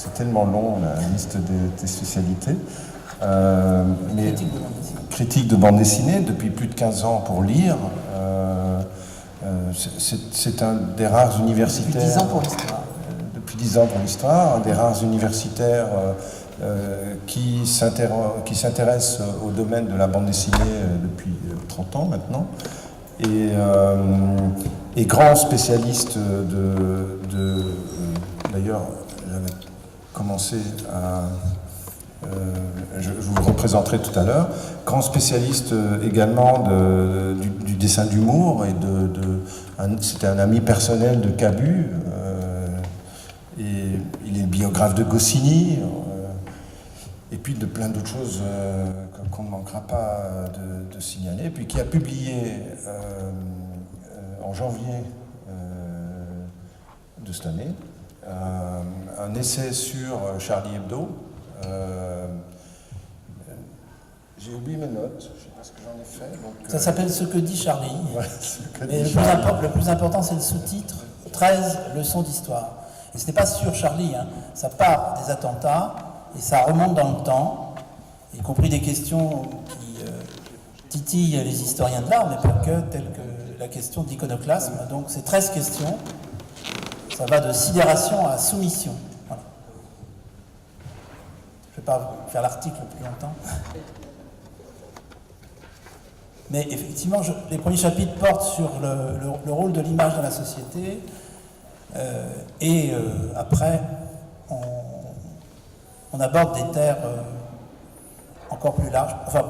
c'est tellement long, la liste des spécialités. Mais critique de bande dessinée depuis plus de 15 ans pour lire. C'est un des rares universitaires. Depuis 10 ans pour l'histoire. Depuis 10 ans pour l'histoire, un des rares universitaires qui s'intéresse au domaine de la bande dessinée depuis 30 ans maintenant. Et grand spécialiste d'ailleurs, j'avais commencé à... je vous le représenterai tout à l'heure, grand spécialiste également du dessin d'humour, et c'était un ami personnel de Cabu, et il est le biographe de Goscinny, et puis de plein d'autres choses qu'on ne manquera pas de signaler, et puis qui a publié en janvier de cette année un essai sur Charlie Hebdo. J'ai oublié mes notes, je ne sais pas ce que j'en ai fait. Donc, ça s'appelle Ce que dit Charlie. Ouais, ce que Mais dit le plus important, c'est le sous-titre 13 leçons d'histoire. Et ce n'est pas sur Charlie, hein. Ça part des attentats et ça remonte dans le temps, y compris des questions qui titillent les historiens de l'art, mais pas que, telles que la question d'iconoclasme. Donc c'est 13 questions. Ça va de sidération à soumission. Voilà. Je ne vais pas faire l'article plus longtemps. Mais effectivement, les premiers chapitres portent sur le rôle de l'image dans la société. Après, on aborde des terres encore plus larges. Enfin,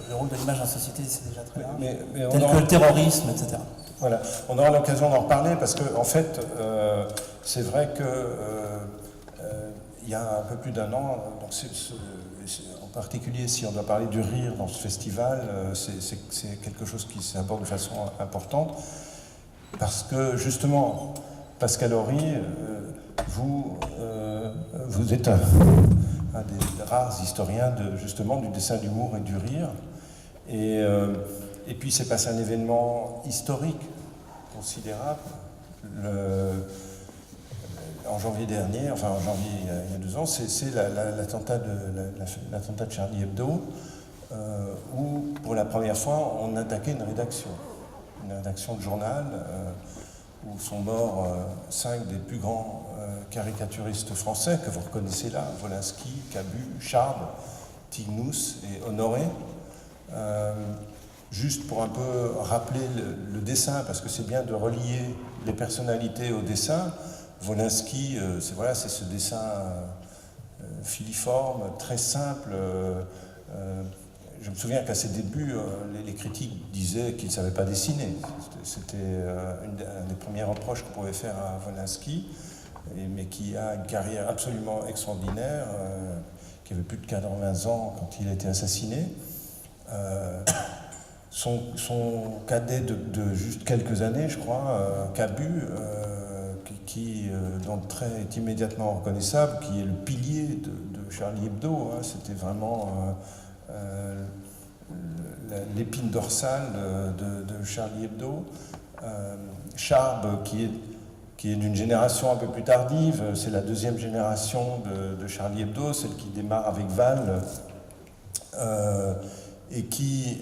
le rôle de l'image dans la société, c'est déjà très large. Tel que le terrorisme, etc. Voilà, on aura l'occasion d'en reparler parce que, en fait, c'est vrai que il y a un peu plus d'un an, donc en particulier si on doit parler du rire dans ce festival, c'est quelque chose qui s'aborde de façon importante parce que justement, Pascal Horry, vous êtes un des rares historiens justement du dessin d'humour et du rire, et puis c'est passé un événement historique considérable. En janvier dernier, enfin en janvier il y a 2 ans, c'est l'attentat de Charlie Hebdo, où pour la première fois on attaquait une rédaction de journal, où sont morts 5 des plus grands caricaturistes français que vous reconnaissez là, Wolinski, Cabu, Charb, Tignous et Honoré. Juste pour un peu rappeler le dessin, parce que c'est bien de relier les personnalités au dessin. Wolinski, c'est ce dessin filiforme, très simple. Je me souviens qu'à ses débuts, les critiques disaient qu'il ne savait pas dessiner. C'était un des premiers reproches qu'on pouvait faire à Wolinski, mais qui a une carrière absolument extraordinaire, qui avait plus de 80 ans quand il a été assassiné. Son cadet de juste quelques années, je crois, Cabu, dont le trait est immédiatement reconnaissable, qui est le pilier de Charlie Hebdo. Hein, c'était vraiment l'épine dorsale de Charlie Hebdo. Charb, qui est d'une génération un peu plus tardive, c'est la deuxième génération de Charlie Hebdo, celle qui démarre avec Val, et qui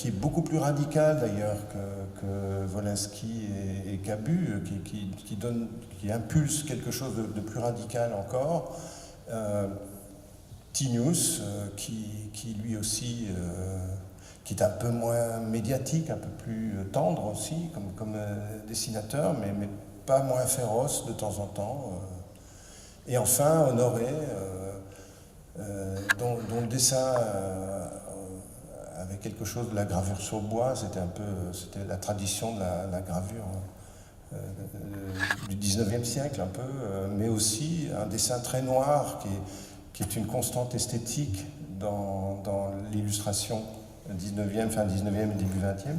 est beaucoup plus radical d'ailleurs que Wolinski et Cabu, qui impulse quelque chose de plus radical encore. Tignous, qui lui aussi, qui est un peu moins médiatique, un peu plus tendre aussi, comme dessinateur, mais pas moins féroce de temps en temps. Et enfin, Honoré, dont le dessin avait quelque chose de la gravure sur bois, c'était la tradition de la gravure du 19e siècle un peu, mais aussi un dessin très noir qui est une constante esthétique dans l'illustration 19e, fin 19e et début 20e,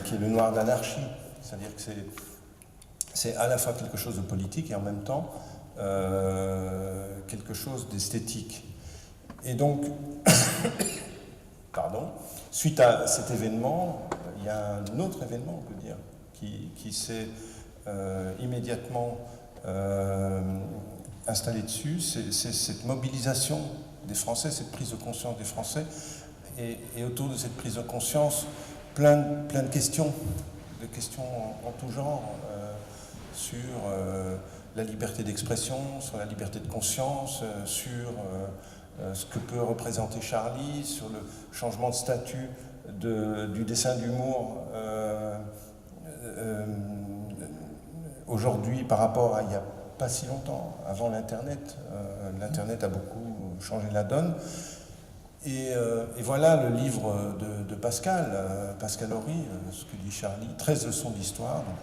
qui est le noir d'anarchie. C'est-à-dire que c'est à la fois quelque chose de politique et en même temps quelque chose d'esthétique. Et donc, suite à cet événement, il y a un autre événement, on peut dire, qui s'est immédiatement installé dessus, c'est cette mobilisation des Français, cette prise de conscience des Français, et autour de cette prise de conscience, plein de questions en tout genre, sur la liberté d'expression, sur la liberté de conscience, sur ce que peut représenter Charlie, sur le changement de statut du dessin d'humour aujourd'hui par rapport à il n'y a pas si longtemps, avant l'Internet. L'Internet a beaucoup changé la donne. Et voilà le livre de Pascal, Pascal Horry, ce que dit Charlie, 13 leçons d'histoire, donc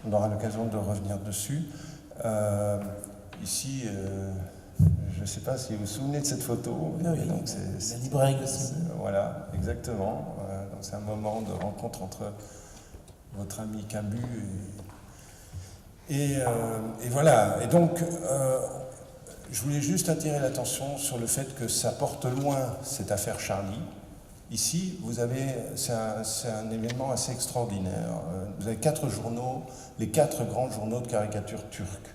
on aura l'occasion de revenir dessus. Ici, je ne sais pas si vous vous souvenez de cette photo. Oui, donc la librairie aussi. Voilà, exactement. Donc c'est un moment de rencontre entre votre ami Cabu et voilà. Et donc, je voulais juste attirer l'attention sur le fait que ça porte loin cette affaire Charlie. Ici, c'est un événement assez extraordinaire. Vous avez 4 journaux, les 4 grands journaux de caricature turcs,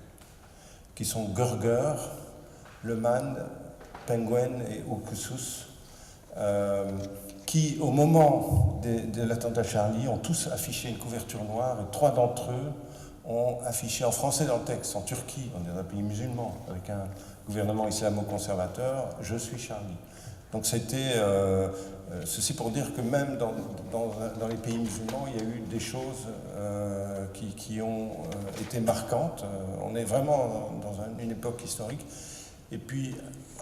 qui sont Gürger, Le Man, Penguin et Okusus, qui, au moment de l'attentat Charlie, ont tous affiché une couverture noire, et 3 d'entre eux ont affiché en français dans le texte, en Turquie, on est dans un pays musulman, avec un gouvernement islamo-conservateur, « Je suis Charlie ». Donc c'était, ceci pour dire que même dans les pays musulmans, il y a eu des choses qui ont été marquantes. On est vraiment dans une époque historique. Et puis,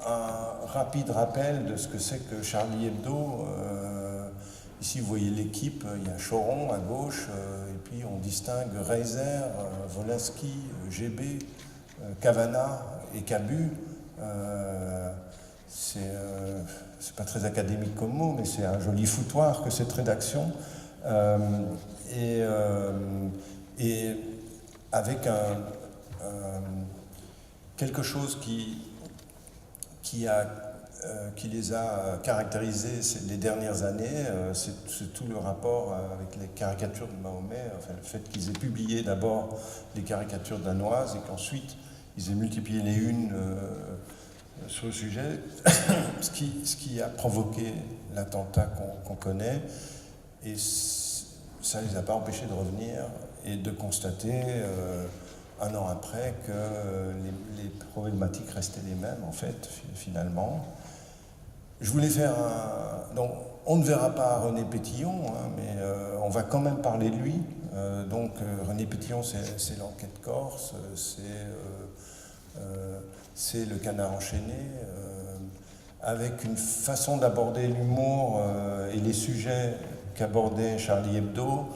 un rapide rappel de ce que c'est que Charlie Hebdo. Ici, vous voyez l'équipe, il y a Choron à gauche, et puis on distingue Reiser, Volinsky, GB, Cavana et Cabu. C'est pas très académique comme mot, mais c'est un joli foutoir que cette rédaction. Et avec quelque chose qui les a caractérisés les dernières années, c'est tout le rapport avec les caricatures de Mahomet, enfin, le fait qu'ils aient publié d'abord les caricatures danoises et qu'ensuite ils aient multiplié les unes sur le sujet, ce qui a provoqué l'attentat qu'on connaît, et ça ne les a pas empêchés de revenir et de constater un an après que les problématiques restaient les mêmes, en fait, finalement. Je voulais faire donc, on ne verra pas René Pétillon, hein, mais on va quand même parler de lui. Donc, René Pétillon, c'est l'enquête corse, c'est le canard enchaîné, avec une façon d'aborder l'humour et les sujets qu'abordait Charlie Hebdo,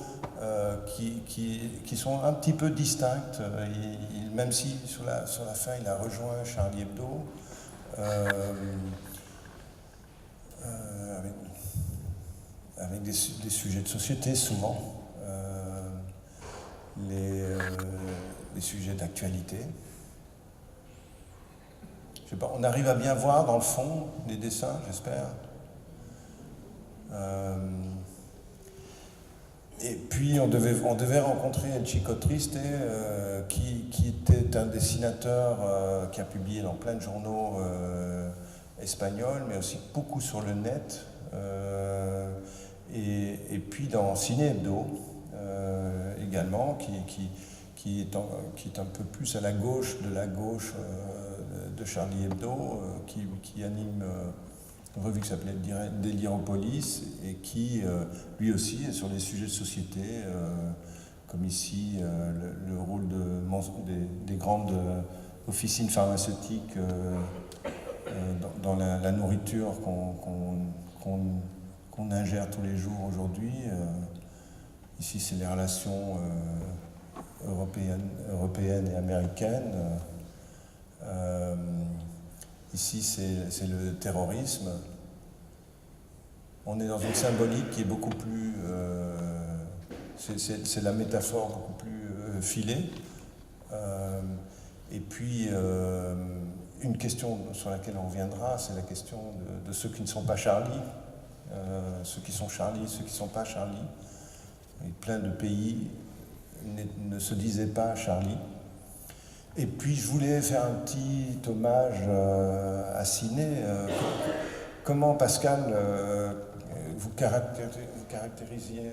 qui sont un petit peu distincts. Même si sur la fin il a rejoint Charlie Hebdo, avec des sujets de société souvent, les sujets d'actualité. Je sais pas, on arrive à bien voir dans le fond des dessins, j'espère. Et puis on devait rencontrer El Chico Triste, qui était un dessinateur qui a publié dans plein de journaux espagnols, mais aussi beaucoup sur le net, et puis dans Ciné Hebdo également, qui est un peu plus à la gauche de Charlie Hebdo, qui anime une revue qui s'appelait Déliriopolis, et qui, lui aussi, est sur des sujets de société, comme ici le rôle des grandes officines pharmaceutiques dans la nourriture qu'on ingère tous les jours aujourd'hui. Ici, c'est les relations européennes et américaines. Ici, c'est le terrorisme. On est dans une symbolique qui est beaucoup plus... c'est la métaphore beaucoup plus filée. Et puis, une question sur laquelle on reviendra, c'est la question de ceux qui ne sont pas Charlie. Ceux qui sont Charlie, ceux qui ne sont pas Charlie. Et plein de pays ne se disaient pas Charlie. Et puis je voulais faire un petit hommage à Ciné. Comment, Pascal, vous caractériseriez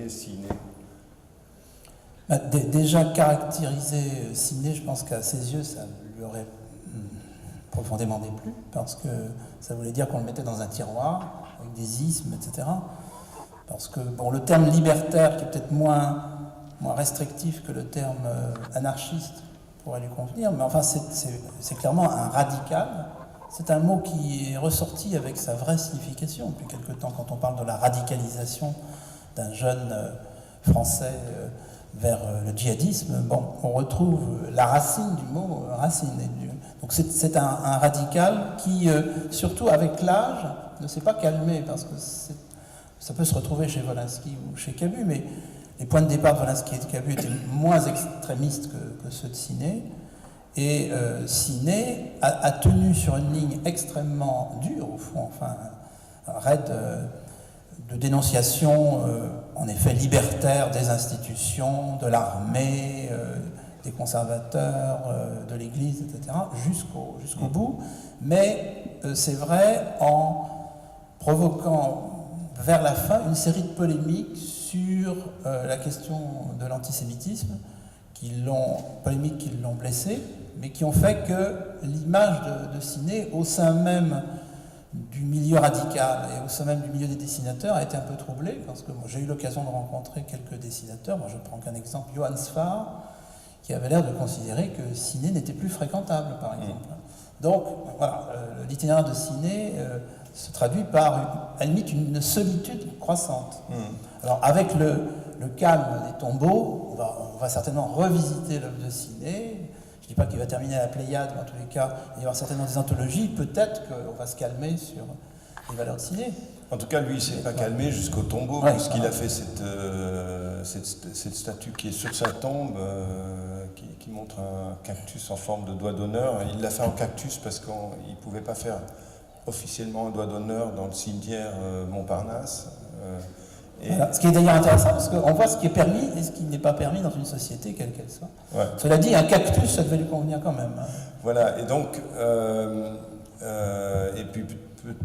Ciné? Déjà caractériser Ciné, je pense qu'à ses yeux, ça lui aurait profondément déplu, parce que ça voulait dire qu'on le mettait dans un tiroir, avec des ismes, etc. Parce que, bon, le terme libertaire, qui est peut-être moins restrictif que le terme anarchiste, pourrait lui convenir, mais enfin, c'est clairement un radical. C'est un mot qui est ressorti avec sa vraie signification depuis quelque temps, quand on parle de la radicalisation d'un jeune français vers le djihadisme. Bon, on retrouve la racine du mot racine. Donc c'est un radical qui, surtout avec l'âge, ne s'est pas calmé, parce que ça peut se retrouver chez Wolinski ou chez Camus, mais les points de départ de Wolinski et de Camus étaient moins extrémistes que ceux de Ciné. Et Ciné a tenu sur une ligne extrêmement dure, au fond, enfin, raide de dénonciation, en effet, libertaire des institutions, de l'armée, des conservateurs, de l'Église, etc., jusqu'au bout. Mais c'est vrai, en provoquant vers la fin une série de polémiques sur la question de l'antisémitisme, polémiques qui l'ont blessé, mais qui ont fait que l'image de Ciné, au sein même du milieu radical et au sein même du milieu des dessinateurs, a été un peu troublée, parce que moi, j'ai eu l'occasion de rencontrer quelques dessinateurs. Moi, je ne prends qu'un exemple, Johann Sfar, qui avait l'air de considérer que Ciné n'était plus fréquentable, par exemple. Donc, voilà, l'itinéraire de Ciné se traduit par, à la limite, une solitude croissante. Alors, avec le calme des tombeaux, on va certainement revisiter l'œuvre de Ciné. Je ne dis pas qu'il va terminer à la Pléiade, mais en tous les cas, il va y avoir certainement des anthologies. Peut-être qu'on va se calmer sur les valeurs de Ciné. En tout cas, lui, il ne s'est pas calmé jusqu'au tombeau, puisqu'il a fait cette statue qui est sur sa tombe, qui montre un cactus en forme de doigt d'honneur. Il l'a fait en cactus parce qu'il ne pouvait pas faire officiellement un doigt d'honneur dans le cimetière Montparnasse. Voilà. Ce qui est d'ailleurs intéressant, parce qu'on voit ce qui est permis et ce qui n'est pas permis dans une société, quelle qu'elle soit. Ouais. Cela dit, un cactus, ça devait lui convenir quand même. Voilà, et donc, et puis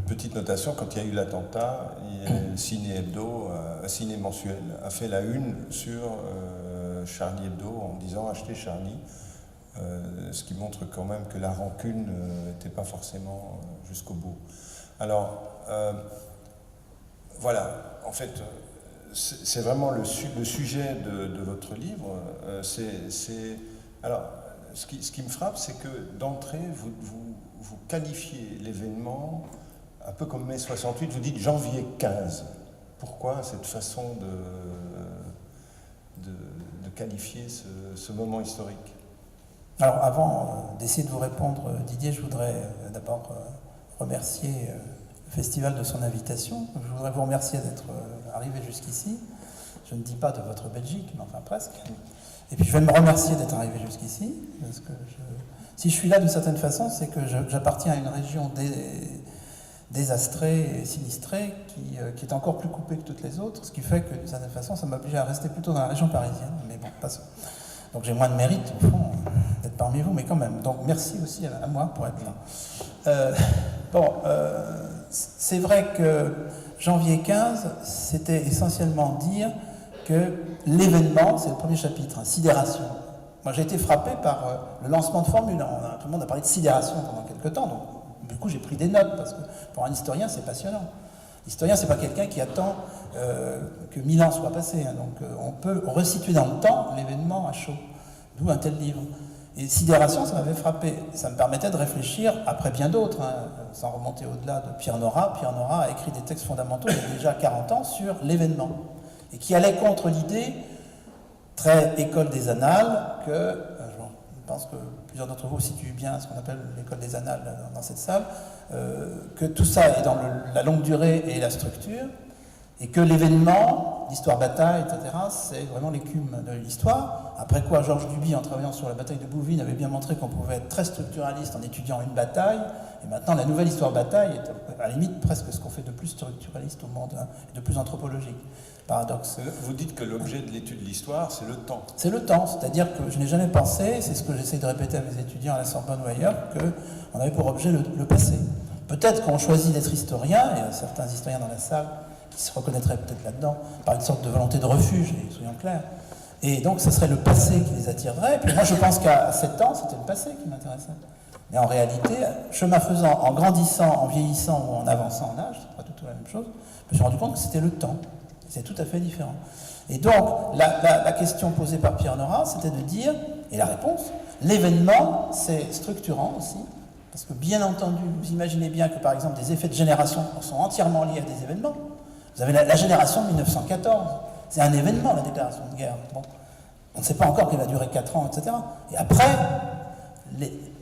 petite notation, quand il y a eu l'attentat, Ciné Hebdo, Ciné Mensuel, a fait la une sur Charlie Hebdo en disant « achetez Charlie », ce qui montre quand même que la rancune n'était pas forcément jusqu'au bout. Alors, voilà, en fait, c'est vraiment le sujet de votre livre. Alors, ce qui me frappe, c'est que d'entrée, vous qualifiez l'événement, un peu comme mai 68, vous dites janvier 15. Pourquoi cette façon de qualifier ce moment historique? Alors, avant d'essayer de vous répondre, Didier, je voudrais d'abord remercier le festival de son invitation. Je voudrais vous remercier d'être arrivé jusqu'ici. Je ne dis pas de votre Belgique, mais enfin presque. Et puis je vais me remercier d'être arrivé jusqu'ici, parce que si je suis là d'une certaine façon, c'est que j'appartiens à une région désastrée et sinistrée qui est encore plus coupée que toutes les autres, ce qui fait que d'une certaine façon, ça m'oblige à rester plutôt dans la région parisienne. Mais bon, pas ça. Donc j'ai moins de mérite, au fond, d'être parmi vous, mais quand même. Donc merci aussi à moi pour être là. C'est vrai que janvier 15, c'était essentiellement dire que l'événement, c'est le premier chapitre, sidération. Moi j'ai été frappé par le lancement de Formule 1. Tout le monde a parlé de sidération pendant quelques temps, donc du coup j'ai pris des notes, parce que pour un historien c'est passionnant. L'historien, c'est pas quelqu'un qui attend que 1000 ans soient passés. Donc on peut resituer dans le temps l'événement à chaud. D'où un tel livre. Et sidération, ça m'avait frappé. Ça me permettait de réfléchir, après bien d'autres, sans remonter au-delà de Pierre Nora. Pierre Nora a écrit des textes fondamentaux il y a déjà 40 ans sur l'événement. Et qui allait contre l'idée, très école des annales, que, je pense que plusieurs d'entre vous situent bien ce qu'on appelle l'école des annales dans cette salle, que tout ça est dans la longue durée et la structure, Et que l'événement, l'histoire-bataille, etc., c'est vraiment l'écume de l'histoire. Après quoi, Georges Duby, en travaillant sur la bataille de Bouvines, avait bien montré qu'on pouvait être très structuraliste en étudiant une bataille. Et maintenant, la nouvelle histoire-bataille est à la limite presque ce qu'on fait de plus structuraliste au monde, hein, et de plus anthropologique. Paradoxe. Vous dites que l'objet de l'étude de l'histoire, c'est le temps. C'est le temps, c'est-à-dire que je n'ai jamais pensé, c'est ce que j'essaie de répéter à mes étudiants à la Sorbonne ou ailleurs, qu'on avait pour objet le passé. Peut-être qu'on choisit d'être historien, et il y a certains historiens dans la salle qui se reconnaîtraient peut-être là-dedans, par une sorte de volonté de refuge, et soyons clairs. Et donc ce serait le passé qui les attirerait. Et puis moi je pense qu'à 7 ans, c'était le passé qui m'intéressait. Mais en réalité, chemin faisant, en grandissant, en vieillissant ou en avançant en âge, c'est pas du tout la même chose, je me suis rendu compte que c'était le temps. C'est tout à fait différent. Et donc, la question posée par Pierre Nora, c'était de dire, et la réponse, l'événement, c'est structurant aussi, parce que bien entendu, vous imaginez bien que par exemple, des effets de génération sont entièrement liés à des événements. Vous avez la génération de 1914, c'est un événement, la déclaration de guerre. Bon. On ne sait pas encore qu'elle va durer 4 ans, etc. Et après,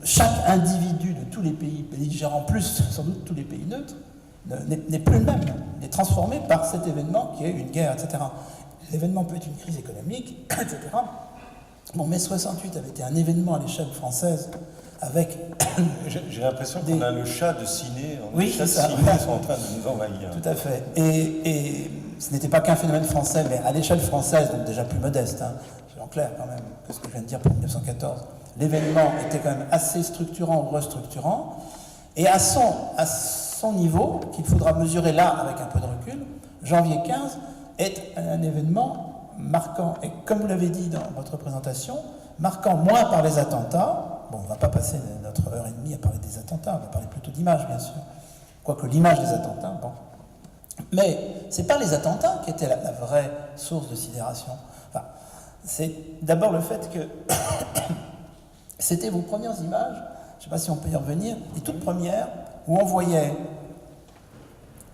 chaque individu de tous les pays belligérants, plus sans doute tous les pays neutres, n'est plus le même. Il est transformé par cet événement qui est une guerre, etc. L'événement peut être une crise économique, etc. Bon, mai 68 avait été un événement à l'échelle française avec... J'ai l'impression qu'on a le chat de Ciné. Oui, les chats de Ciné sont en train de nous envahir. Tout à fait. Et ce n'était pas qu'un phénomène français, mais à l'échelle française, donc déjà plus modeste, hein, en clair quand même, que ce que je viens de dire pour 1914. L'événement était quand même assez structurant ou restructurant, et à son niveau, qu'il faudra mesurer là avec un peu de recul, janvier 15 est un événement marquant, et comme vous l'avez dit dans votre présentation, marquant moins par les attentats. Bon, on ne va pas passer notre heure et demie à parler des attentats, on va parler plutôt d'images, bien sûr. Quoique l'image des attentats, bon. Mais ce n'est pas les attentats qui étaient la vraie source de sidération. Enfin, c'est d'abord le fait que c'était vos premières images, je ne sais pas si on peut y revenir, les toutes premières, où on voyait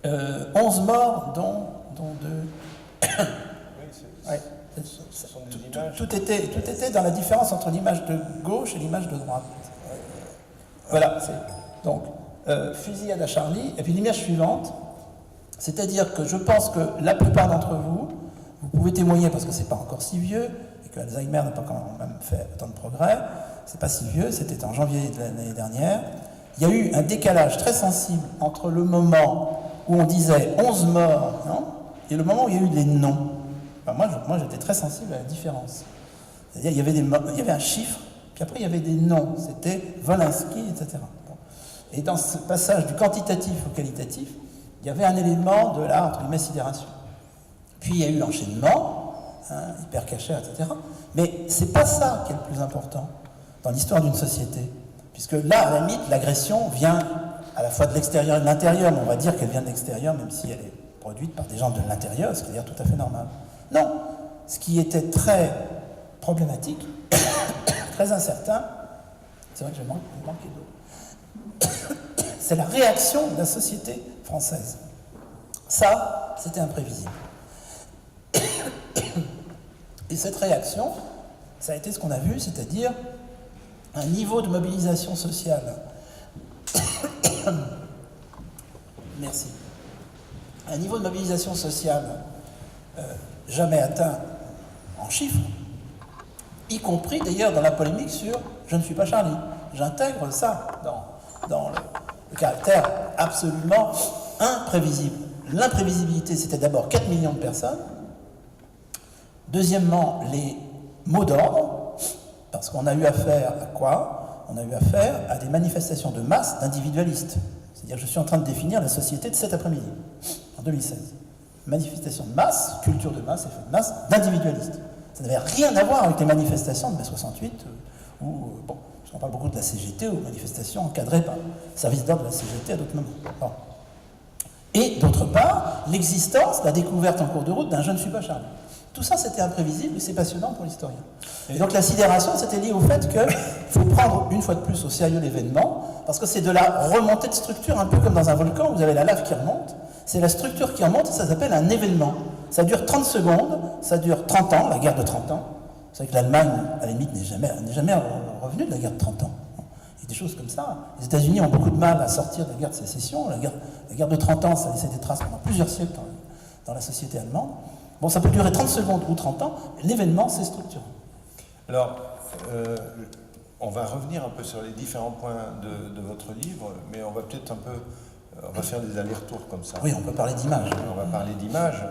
11 morts, dont 2. Ouais. Tout était dans la différence entre l'image de gauche et l'image de droite. Voilà. Donc, fusillade à Charlie, et puis l'image suivante, c'est-à-dire que je pense que la plupart d'entre vous, vous pouvez témoigner parce que c'est pas encore si vieux, et que Alzheimer n'a pas quand même fait autant de progrès, c'est pas si vieux, c'était en janvier de l'année dernière, il y a eu un décalage très sensible entre le moment où on disait 11 morts, non, et le moment où il y a eu des noms. Enfin, moi j'étais très sensible à la différence. C'est-à-dire il y avait un chiffre, puis après il y avait des noms, c'était Volinsky, etc. Bon. Et dans ce passage du quantitatif au qualitatif, il y avait un élément de la, entre guillemets, sidération. Puis il y a eu l'enchaînement, hein, hyper caché, etc. Mais c'est pas ça qui est le plus important dans l'histoire d'une société. Puisque là, à la limite, l'agression vient à la fois de l'extérieur et de l'intérieur, mais on va dire qu'elle vient de l'extérieur, même si elle est produite par des gens de l'intérieur, ce qui est d'ailleurs tout à fait normal. Non, ce qui était très problématique, très incertain, c'est vrai que j'ai manqué d'eau, c'est la réaction de la société française. Ça, c'était imprévisible. Et cette réaction, ça a été ce qu'on a vu, c'est-à-dire un niveau de mobilisation sociale. Merci. Un niveau de mobilisation sociale jamais atteint en chiffres, y compris d'ailleurs dans la polémique sur « je ne suis pas Charlie ». J'intègre ça dans le caractère absolument imprévisible. L'imprévisibilité, c'était d'abord 4 millions de personnes. Deuxièmement, les mots d'ordre, parce qu'on a eu affaire à quoi? On a eu affaire à des manifestations de masse d'individualistes. C'est-à-dire que je suis en train de définir la société de cet après-midi, en 2016. Manifestation de masse, culture de masse, effet de masse, d'individualistes. Ça n'avait rien à voir avec les manifestations de mai 68, bon, on parle beaucoup de la CGT, ou manifestations encadrées par le service d'ordre de la CGT à d'autres moments. Bon. Et d'autre part, l'existence, la découverte en cours de route d'un « je ne suis pas Charlie ». Tout ça, c'était imprévisible et c'est passionnant pour l'historien. Et donc la sidération, c'était lié au fait qu'il faut prendre une fois de plus au sérieux l'événement, parce que c'est de la remontée de structure, un peu comme dans un volcan, où vous avez la lave qui remonte, c'est la structure qui remonte, et ça s'appelle un événement. Ça dure 30 secondes, ça dure 30 ans, la guerre de 30 ans. Vous savez que l'Allemagne, à la limite, n'est jamais revenue de la guerre de 30 ans. Il y a des choses comme ça. Les États-Unis ont beaucoup de mal à sortir de la guerre de sécession. La guerre de 30 ans, ça a laissé des traces pendant plusieurs siècles dans la société allemande. Bon, ça peut durer 30 secondes ou 30 ans, l'événement, c'est structurant. Alors, on va revenir un peu sur les différents points de votre livre, mais on va peut-être un peu... On va faire des allers-retours comme ça. Oui, on peut parler d'images. On va parler d'images.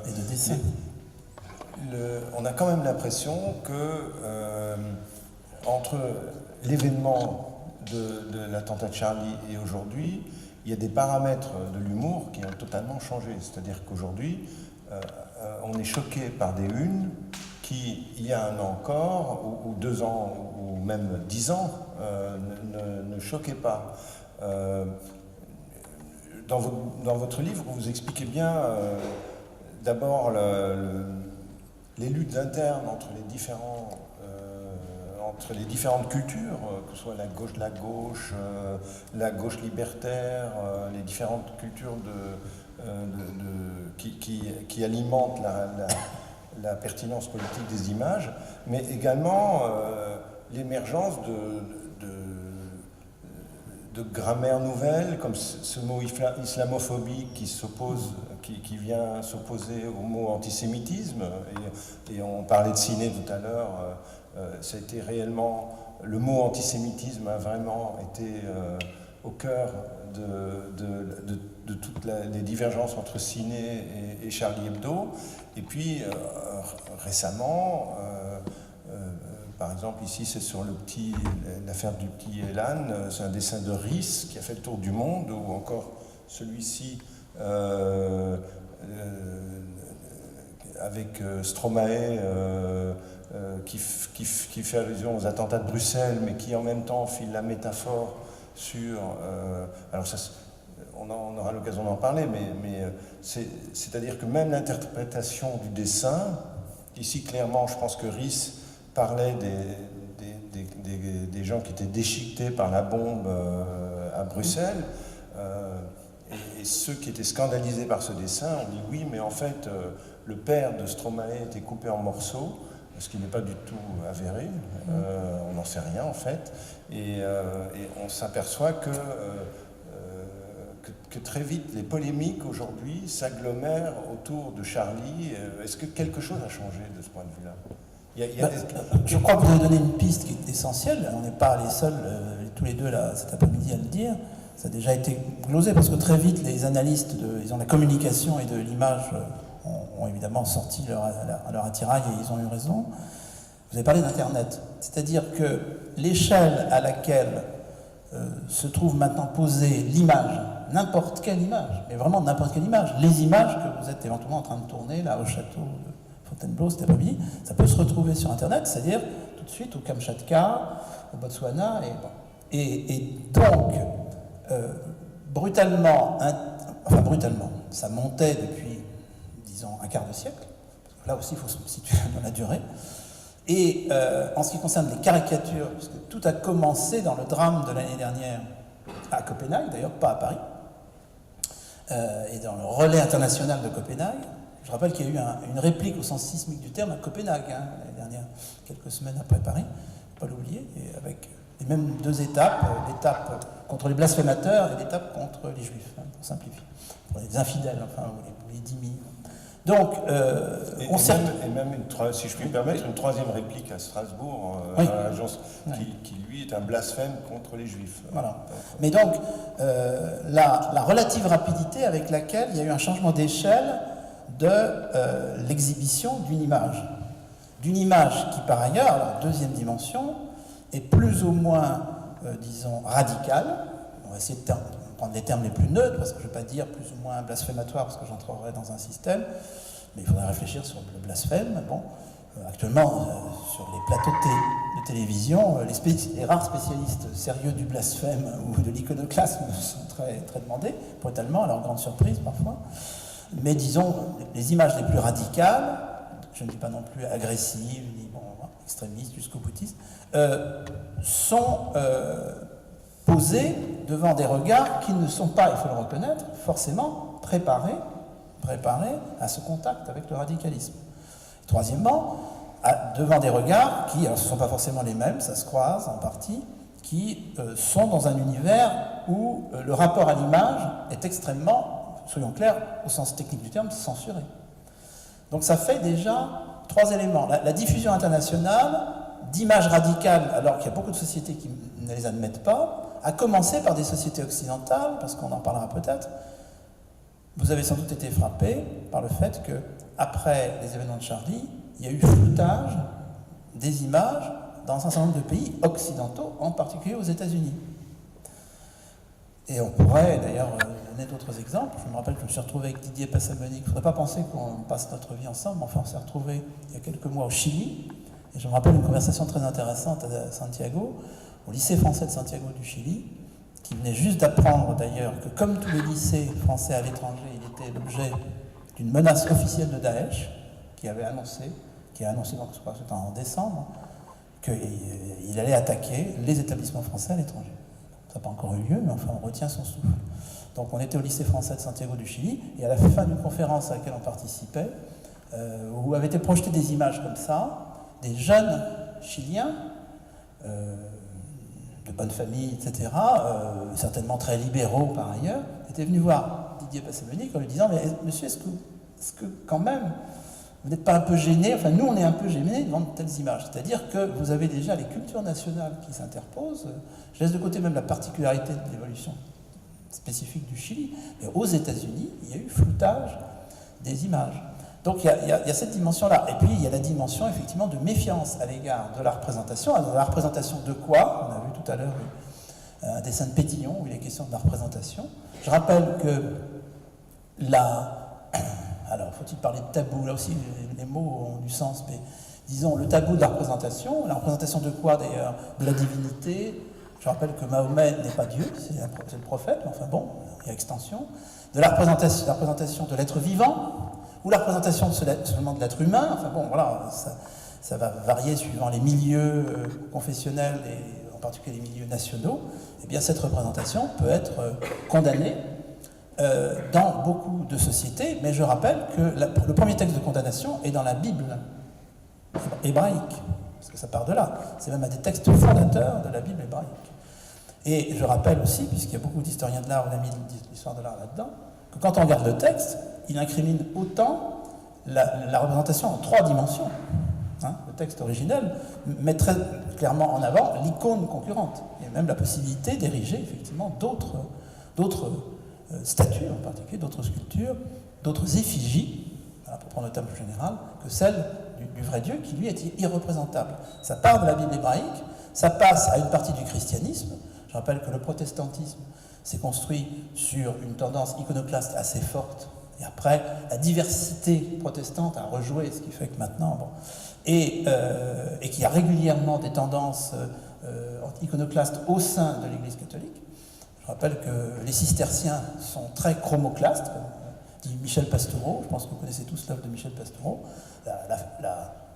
Et de dessins. On a quand même l'impression que entre l'événement de l'attentat de Charlie et aujourd'hui, il y a des paramètres de l'humour qui ont totalement changé. C'est-à-dire qu'aujourd'hui, on est choqué par des unes qui, il y a un an encore, ou 2 ans, ou même 10 ans, ne choquaient pas. Dans votre livre, vous expliquez bien d'abord les luttes internes entre les différentes cultures, que ce soit la gauche libertaire, les différentes cultures qui alimentent la pertinence politique des images, mais également l'émergence de grammaire nouvelle, comme ce mot islamophobie qui vient s'opposer au mot antisémitisme, et on parlait de ciné tout à l'heure, ça a été réellement, le mot antisémitisme a vraiment été au cœur de toutes les divergences entre ciné et Charlie Hebdo, et puis récemment, par exemple, ici, c'est sur l'affaire du petit Elan, c'est un dessin de Ries qui a fait le tour du monde, ou encore celui-ci avec Stromae qui fait allusion aux attentats de Bruxelles, mais qui en même temps file la métaphore sur... alors ça, on aura l'occasion d'en parler, mais c'est-à-dire que même l'interprétation du dessin, ici clairement, je pense que Ries parlait des gens qui étaient déchiquetés par la bombe à Bruxelles, et ceux qui étaient scandalisés par ce dessin ont dit oui, mais en fait, le père de Stromae était coupé en morceaux, ce qui n'est pas du tout avéré, on n'en sait rien en fait, et on s'aperçoit que très vite les polémiques aujourd'hui s'agglomèrent autour de Charlie. Est-ce que quelque chose a changé de ce point de vue-là ? Je crois que vous avez donné une piste qui est essentielle. On n'est pas les seuls, tous les deux là, cet après-midi à le dire. Ça a déjà été glosé parce que très vite les analystes de la communication et de l'image ont évidemment sorti leur attirail et ils ont eu raison. Vous avez parlé d'Internet, c'est-à-dire que l'échelle à laquelle se trouve maintenant posée l'image, n'importe quelle image, mais vraiment n'importe quelle image, les images que vous êtes éventuellement en train de tourner là au château de Fontainebleau cet après-midi, ça peut se retrouver sur Internet, c'est-à-dire tout de suite au Kamchatka, au Botswana, et donc brutalement, ça montait depuis, disons, un quart de siècle, parce que là aussi il faut se situer dans la durée, et en ce qui concerne les caricatures, puisque tout a commencé dans le drame de l'année dernière à Copenhague, d'ailleurs pas à Paris, et dans le relais international de Copenhague. Je rappelle qu'il y a eu une réplique au sens sismique du terme à Copenhague, l'année dernière, quelques semaines après Paris, pas l'oublier, et avec les mêmes 2 étapes, l'étape contre les blasphémateurs et l'étape contre les juifs, pour simplifier, pour les infidèles, enfin, ou les dhimmis. Donc, si je puis me permettre, une 3e réplique à Strasbourg, oui. à l'agence, qui lui est un blasphème contre les juifs. Voilà. Mais donc, la relative rapidité avec laquelle il y a eu un changement d'échelle de l'exhibition d'une image. D'une image qui, par ailleurs, alors, 2e dimension, est plus ou moins, disons, radicale. On va essayer de prendre les termes les plus neutres, parce que je ne vais pas dire plus ou moins blasphématoire, parce que j'entrerai dans un système, mais il faudrait réfléchir sur le blasphème. Bon, actuellement, sur les plateaux de télévision, les rares spécialistes sérieux du blasphème ou de l'iconoclasme sont très, très demandés, brutalement, à leur grande surprise parfois. Mais disons, les images les plus radicales, je ne dis pas non plus agressives, ni extrémistes jusqu'au boutisme, sont posées devant des regards qui ne sont pas, il faut le reconnaître, forcément préparés à ce contact avec le radicalisme. Troisièmement, devant des regards qui, alors ce ne sont pas forcément les mêmes, ça se croise en partie, qui sont dans un univers où le rapport à l'image est extrêmement soyons clairs, au sens technique du terme, censuré. Donc ça fait déjà 3 éléments. La diffusion internationale d'images radicales, alors qu'il y a beaucoup de sociétés qui ne les admettent pas, à commencer par des sociétés occidentales, parce qu'on en parlera peut-être. Vous avez sans doute été frappé par le fait qu'après les événements de Charlie, il y a eu floutage des images dans un certain nombre de pays occidentaux, en particulier aux États-Unis. Et on pourrait d'ailleurs donner d'autres exemples. Je me rappelle que je me suis retrouvé avec Didier Passamonique. Il ne faudrait pas penser qu'on passe notre vie ensemble, mais enfin on s'est retrouvé il y a quelques mois au Chili. Et je me rappelle une conversation très intéressante à Santiago, au lycée français de Santiago du Chili, qui venait juste d'apprendre d'ailleurs que comme tous les lycées français à l'étranger, il était l'objet d'une menace officielle de Daesh, qui a annoncé, donc je crois que c'était en décembre, qu'il allait attaquer les établissements français à l'étranger. Ça n'a pas encore eu lieu, mais enfin on retient son souffle. Donc on était au lycée français de Santiago du Chili, et à la fin d'une conférence à laquelle on participait, où avaient été projetées des images comme ça, des jeunes Chiliens, de bonne famille, etc., certainement très libéraux par ailleurs, étaient venus voir Didier Passamonique en lui disant « Mais monsieur, est-ce que quand même, vous n'êtes pas un peu gêné, enfin nous on est un peu gênés devant de telles images. C'est-à-dire que vous avez déjà les cultures nationales qui s'interposent. Je laisse de côté même la particularité de l'évolution spécifique du Chili, mais aux États-Unis, il y a eu floutage des images. Donc il y a cette dimension-là. Et puis il y a la dimension effectivement de méfiance à l'égard de la représentation. Alors la représentation de quoi? On a vu tout à l'heure un dessin de Pétillon où il est question de la représentation. Je rappelle que alors, faut-il parler de tabou? Là aussi, les mots ont du sens, mais disons le tabou de la représentation de quoi d'ailleurs? De la divinité. Je rappelle que Mahomet n'est pas Dieu, c'est le prophète, mais enfin bon, il y a extension. De la représentation de l'être vivant, ou la représentation seulement de l'être humain. Enfin bon, voilà, ça va varier suivant les milieux confessionnels et en particulier les milieux nationaux. Eh bien, cette représentation peut être condamnée dans beaucoup de sociétés, mais je rappelle que le premier texte de condamnation est dans la Bible hébraïque, parce que ça part de là. C'est même un des textes fondateurs de la Bible hébraïque. Et je rappelle aussi, puisqu'il y a beaucoup d'historiens de l'art, on a mis l'histoire de l'art là-dedans, que quand on regarde le texte, il incrimine autant la représentation en 3 dimensions. Le texte originel met très clairement en avant l'icône concurrente, et même la possibilité d'ériger effectivement d'autres statues, en particulier d'autres sculptures, d'autres effigies, voilà, pour prendre le terme général, que celle du vrai Dieu, qui lui est irreprésentable. Ça part de la Bible hébraïque, ça passe à une partie du christianisme. Je rappelle que le protestantisme s'est construit sur une tendance iconoclaste assez forte, et après, la diversité protestante a rejoué, ce qui fait que maintenant, et qu'il y a régulièrement des tendances iconoclastes au sein de l'Église catholique. Je rappelle que les cisterciens sont très chromoclastes, comme dit Michel Pastoureau. Je pense que vous connaissez tous l'œuvre de Michel Pastoureau.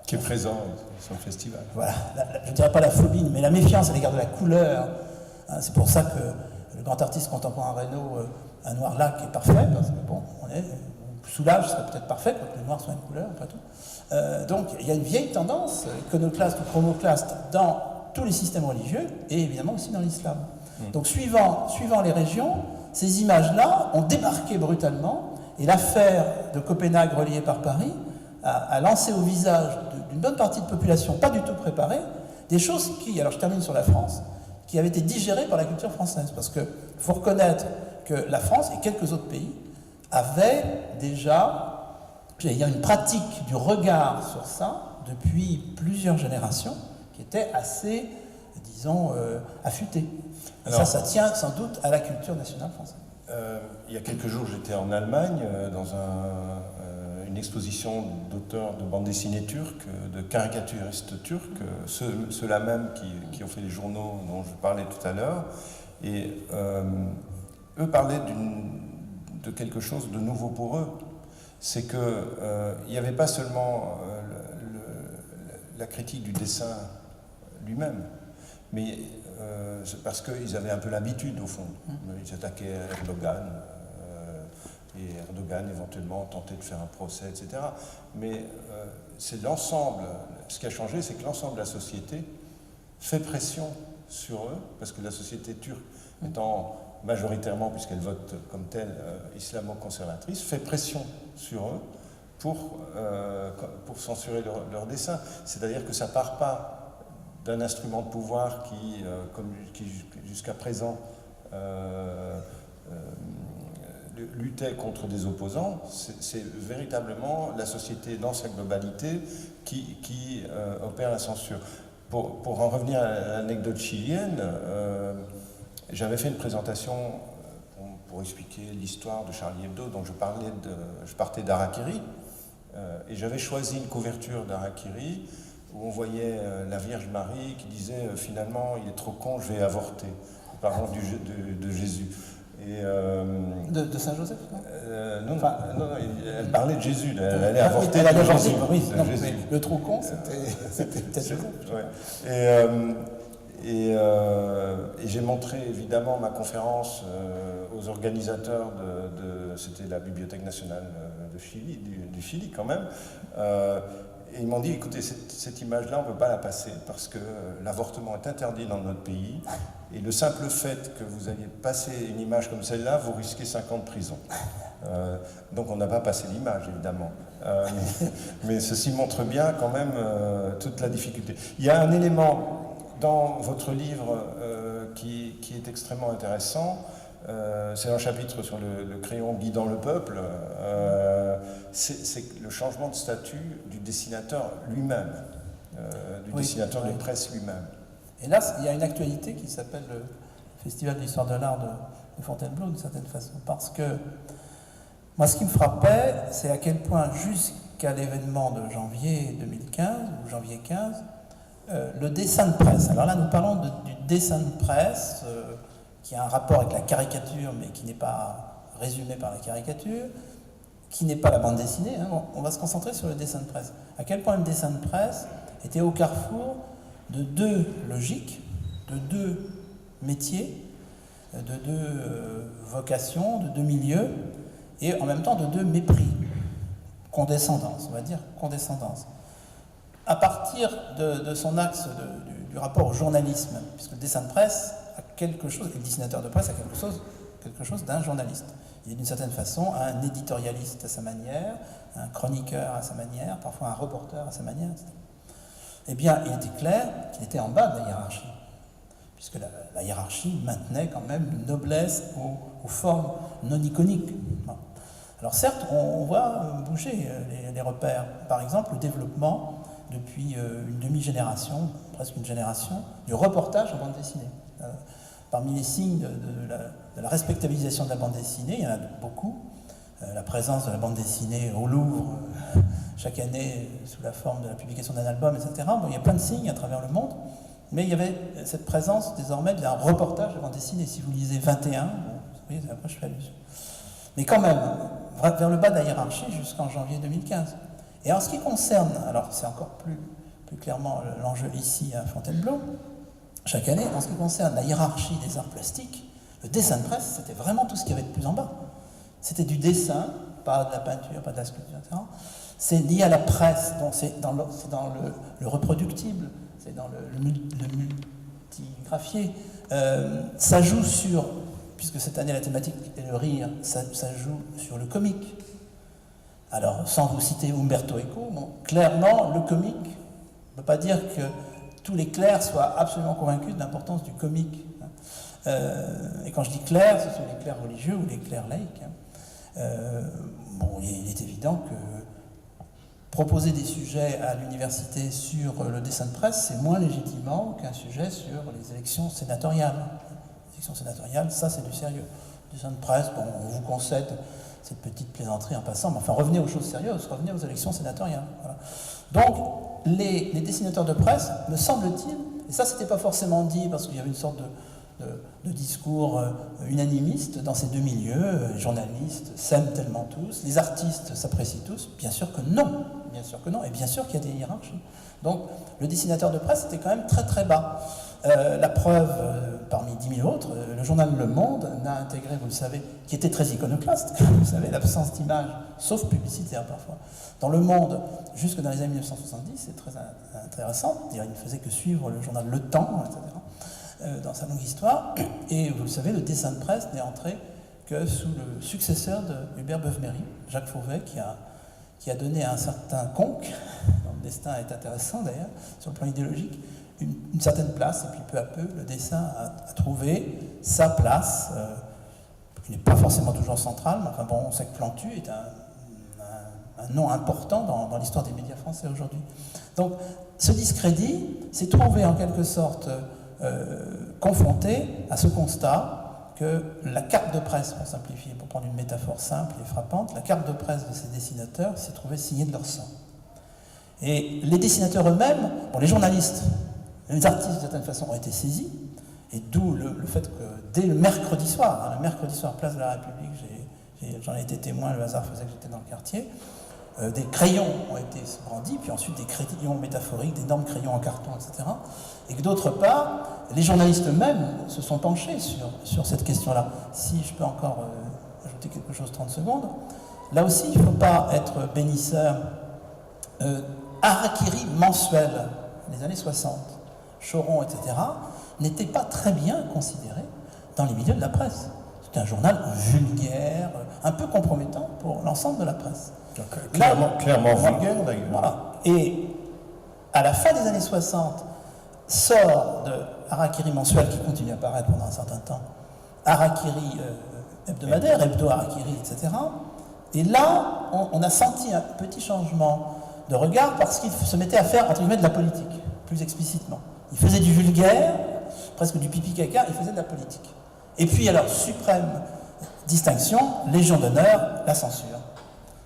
Qui est présent sur le festival. Voilà, je ne dirais pas la phobie, mais la méfiance à l'égard de la couleur. C'est pour ça que le grand artiste contemporain Reynaud, un noir lac est parfait, parce que bon, soulage serait peut-être parfait, pour que le noir soit une couleur, après tout. Donc il y a une vieille tendance iconoclaste ou chromoclaste dans tous les systèmes religieux, et évidemment aussi dans l'islam. Donc suivant les régions, ces images-là ont débarqué brutalement, et l'affaire de Copenhague reliée par Paris a lancé au visage d'une bonne partie de population pas du tout préparée des choses qui, alors je termine sur la France, qui avaient été digérées par la culture française. Parce qu'il faut reconnaître que la France et quelques autres pays avaient déjà, j'allais dire, une pratique du regard sur ça depuis plusieurs générations qui était assez, disons, affûtée. Et alors, ça tient sans doute à la culture nationale française. Il y a quelques jours, j'étais en Allemagne dans une exposition d'auteurs de bande dessinée turcs, de caricaturistes turcs, ceux-là même qui ont fait les journaux dont je parlais tout à l'heure. Et eux parlaient de quelque chose de nouveau pour eux. C'est qu'il n'y avait pas seulement la critique du dessin lui-même, mais parce qu'ils avaient un peu l'habitude, au fond. Ils attaquaient Erdogan, et Erdogan éventuellement tentait de faire un procès, etc. Mais c'est l'ensemble. Ce qui a changé, c'est que l'ensemble de la société fait pression sur eux, parce que la société turque étant majoritairement, puisqu'elle vote comme telle islamo-conservatrice, fait pression sur eux pour censurer leurs dessins. C'est-à-dire que ça ne part pas d'un instrument de pouvoir qui jusqu'à présent luttait contre des opposants. C'est véritablement la société dans sa globalité qui opère la censure. Pour en revenir à l'anecdote chilienne, j'avais fait une présentation pour expliquer l'histoire de Charlie Hebdo, donc je partais d'Harakiri, et j'avais choisi une couverture d'Harakiri où on voyait la Vierge Marie qui disait finalement il est trop con, je vais avorter, parlant de Jésus. Et, de Saint-Joseph, non, non, elle parlait de Jésus, elle allait avorter de Jésus. Oui, non, mais le trop con, c'était peut-être Joseph. Ouais. Et j'ai montré évidemment ma conférence aux organisateurs c'était la Bibliothèque nationale de Chili, du Chili quand même. Et ils m'ont dit, écoutez, cette image-là, on ne peut pas la passer parce que l'avortement est interdit dans notre pays. Et le simple fait que vous ayez passé une image comme celle-là, vous risquez 5 ans de prison. Donc on n'a pas passé l'image, évidemment. Mais ceci montre bien quand même toute la difficulté. Il y a un élément dans votre livre qui est extrêmement intéressant. C'est un chapitre sur le crayon guidant le peuple. C'est le changement de statut du dessinateur lui-même, dessinateur de presse lui-même. Et là, il y a une actualité qui s'appelle le Festival de l'histoire de l'art de Fontainebleau, d'une certaine façon. Parce que moi, ce qui me frappait, c'est à quel point, jusqu'à l'événement de janvier 2015, ou janvier 15, le dessin de presse, alors là, nous parlons du dessin de presse, qui a un rapport avec la caricature, mais qui n'est pas résumé par la caricature, qui n'est pas la bande dessinée. Hein. On va se concentrer sur le dessin de presse. À quel point le dessin de presse était au carrefour de deux logiques, de deux métiers, de deux vocations, de deux milieux, et en même temps de deux mépris, condescendance, on va dire condescendance. À partir de son axe du rapport au journalisme, puisque le dessin de presse a quelque chose, et le dessinateur de presse a quelque chose d'un journaliste. Il est d'une certaine façon un éditorialiste à sa manière, un chroniqueur à sa manière, parfois un reporter à sa manière, etc. Eh bien, il était clair qu'il était en bas de la hiérarchie, puisque la hiérarchie maintenait quand même une noblesse aux formes non iconiques. Bon. Alors certes, on voit bouger les repères. Par exemple, le développement, depuis une demi-génération, presque une génération, du reportage en bande dessinée. Parmi les signes de la respectabilisation de la bande dessinée, il y en a beaucoup. La présence de la bande dessinée au Louvre, chaque année, sous la forme de la publication d'un album, etc. Bon, il y a plein de signes à travers le monde, mais il y avait cette présence désormais d'un reportage de bande dessinée. Si vous lisez 21, vous voyez, après je fais allusion. Mais quand même, vers le bas de la hiérarchie jusqu'en janvier 2015. Et en ce qui concerne, alors c'est encore plus clairement l'enjeu ici à Fontainebleau, chaque année, en ce qui concerne la hiérarchie des arts plastiques, le dessin de presse, c'était vraiment tout ce qu'il y avait de plus en bas. C'était du dessin, pas de la peinture, pas de la sculpture, etc. C'est lié à la presse, donc c'est dans le reproductible, c'est dans le multigraphié. Ça joue sur, puisque cette année la thématique est le rire, ça joue sur le comique. Alors, sans vous citer Umberto Eco, bon, clairement, le comique, on ne peut pas dire que tous les clercs soient absolument convaincus de l'importance du comique. Et quand je dis clercs, ce sont les clercs religieux ou les clercs laïcs. Bon, il est évident que proposer des sujets à l'université sur le dessin de presse, c'est moins légitimement qu'un sujet sur les élections sénatoriales. Les élections sénatoriales, ça c'est du sérieux. Le dessin de presse, bon, on vous concède cette petite plaisanterie en passant, mais enfin revenez aux choses sérieuses, revenez aux élections sénatoriales. Voilà. Donc, les dessinateurs de presse, me semble-t-il, et ça c'était pas forcément dit parce qu'il y avait une sorte de discours unanimiste dans ces deux milieux, les journalistes s'aiment tellement tous, les artistes s'apprécient tous, bien sûr que non, et bien sûr qu'il y a des hiérarchies. Donc le dessinateur de presse était quand même très très bas. La preuve, parmi 10 000 autres, le journal Le Monde n'a intégré, vous le savez, qui était très iconoclaste, vous savez, l'absence d'image, sauf publicitaire parfois. Dans Le Monde, jusque dans les années 1970, c'est très intéressant, il ne faisait que suivre le journal Le Temps, etc. dans sa longue histoire. Et vous le savez, le dessin de presse n'est entré que sous le successeur de Hubert Beuve-Méry, Jacques Fauvet, qui a donné à un certain Conque, dont le destin est intéressant d'ailleurs, sur le plan idéologique, une certaine place. Et puis peu à peu, le dessin a trouvé sa place, qui n'est pas forcément toujours centrale, mais enfin bon, on sait que Plantu est un nom important dans l'histoire des médias français aujourd'hui. Donc, ce discrédit s'est trouvé en quelque sorte confronté à ce constat que la carte de presse, pour simplifier, pour prendre une métaphore simple et frappante, la carte de presse de ces dessinateurs s'est trouvée signée de leur sang. Et les dessinateurs eux-mêmes, bon, les journalistes, les artistes de certaine façon ont été saisis, et d'où le fait que dès le mercredi soir, place de la République, j'en ai été témoin, le hasard faisait que j'étais dans le quartier, des crayons ont été brandis, puis ensuite des crayons métaphoriques, d'énormes crayons en carton, etc. Et que d'autre part, les journalistes eux-mêmes se sont penchés sur cette question-là. Si je peux encore ajouter quelque chose, 30 secondes, là aussi, il ne faut pas être bénisseur. Harakiri mensuel, les années 60, Choron, etc., n'était pas très bien considéré dans les milieux de la presse. C'était un journal vulgaire, un peu compromettant pour l'ensemble de la presse. Clairement vulgaire, d'ailleurs. Voilà. Et à la fin des années 60, sort de Harakiri mensuel, qui continue à apparaître pendant un certain temps, Harakiri hebdomadaire, Hebdo Harakiri, etc. Et là, on a senti un petit changement de regard parce qu'il se mettait à faire, entre guillemets, de la politique, plus explicitement. Il faisait du vulgaire, presque du pipi-caca, il faisait de la politique. Et puis, alors, suprême distinction, Légion d'honneur, la censure.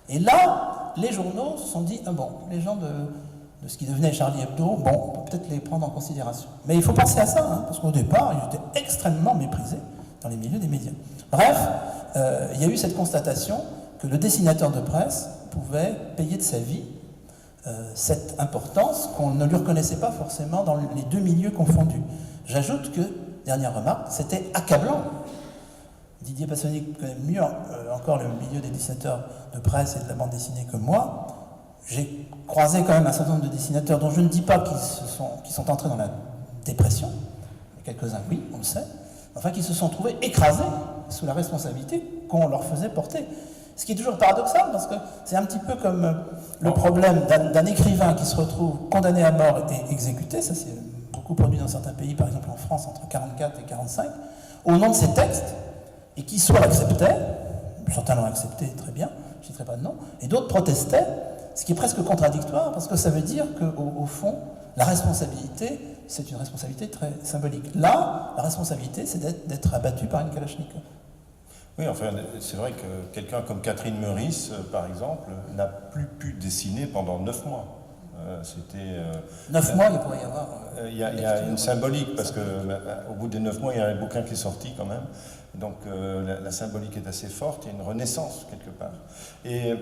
Et là, les journaux se sont dit, ah bon, les gens de ce qui devenait Charlie Hebdo, bon, on peut peut-être les prendre en considération. Mais il faut penser à ça, hein, parce qu'au départ, ils étaient extrêmement méprisés dans les milieux des médias. Bref, il y a eu cette constatation que le dessinateur de presse pouvait payer de sa vie cette importance qu'on ne lui reconnaissait pas forcément dans les deux milieux confondus. J'ajoute que, dernière remarque, c'était accablant. Didier Passoni connaît mieux encore le milieu des dessinateurs de presse et de la bande dessinée que moi. J'ai croisé quand même un certain nombre de dessinateurs dont je ne dis pas qu'ils sont entrés dans la dépression, quelques-uns oui, on le sait, enfin qui se sont trouvés écrasés sous la responsabilité qu'on leur faisait porter. Ce qui est toujours paradoxal, parce que c'est un petit peu comme le problème d'un écrivain qui se retrouve condamné à mort et exécuté, ça c'est beaucoup produit dans certains pays, par exemple en France, entre 1944 et 1945, au nom de ses textes, et qui soit l'acceptaient, certains l'ont accepté très bien, je ne citerai pas de nom, et d'autres protestaient, ce qui est presque contradictoire, parce que ça veut dire qu'au fond, la responsabilité, c'est une responsabilité très symbolique. Là, la responsabilité, c'est d'être abattu par une Kalachnikov. Oui, enfin, c'est vrai que quelqu'un comme Catherine Meurice, par exemple, n'a plus pu dessiner pendant 9 mois. C'était... 9 mois, il pourrait y avoir... Il y a une symbolique, parce qu'au bout des 9 mois, il y a un bouquin qui est sorti quand même. Donc la symbolique est assez forte, il y a une renaissance quelque part. Et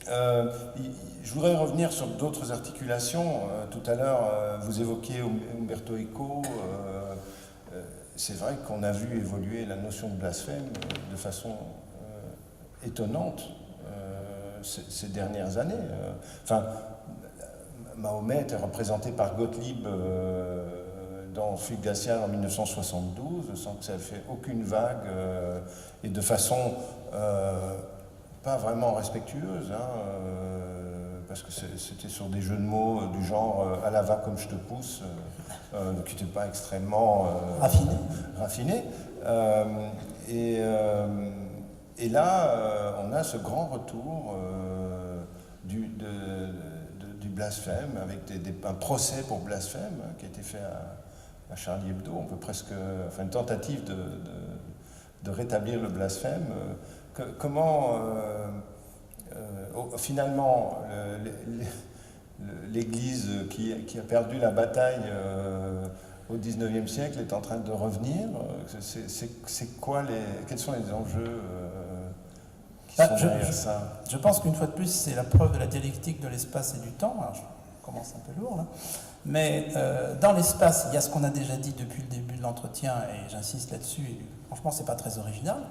je voudrais revenir sur d'autres articulations. Tout à l'heure, vous évoquiez Umberto Eco. C'est vrai qu'on a vu évoluer la notion de blasphème de façon étonnante ces dernières années. Enfin, Mahomet était représenté par Gottlieb dans Fugue glaciale en 1972, sans que ça ait fait aucune vague et de façon pas vraiment respectueuse, parce que c'était sur des jeux de mots du genre à la va comme je te pousse, qui n'était pas extrêmement raffiné. Et là, on a ce grand retour du blasphème, avec un procès pour blasphème qui a été fait à Charlie Hebdo. On peut presque, enfin, une tentative de rétablir le blasphème. Comment, finalement, l'Église qui a perdu la bataille au XIXe siècle est en train de revenir? C'est quoi quels sont les enjeux qui sont derrière ça? Je pense qu'une fois de plus, c'est la preuve de la dialectique de l'espace et du temps. Alors, je commence un peu lourd là. Mais dans l'espace, il y a ce qu'on a déjà dit depuis le début de l'entretien, et j'insiste là-dessus, et franchement, c'est pas très original.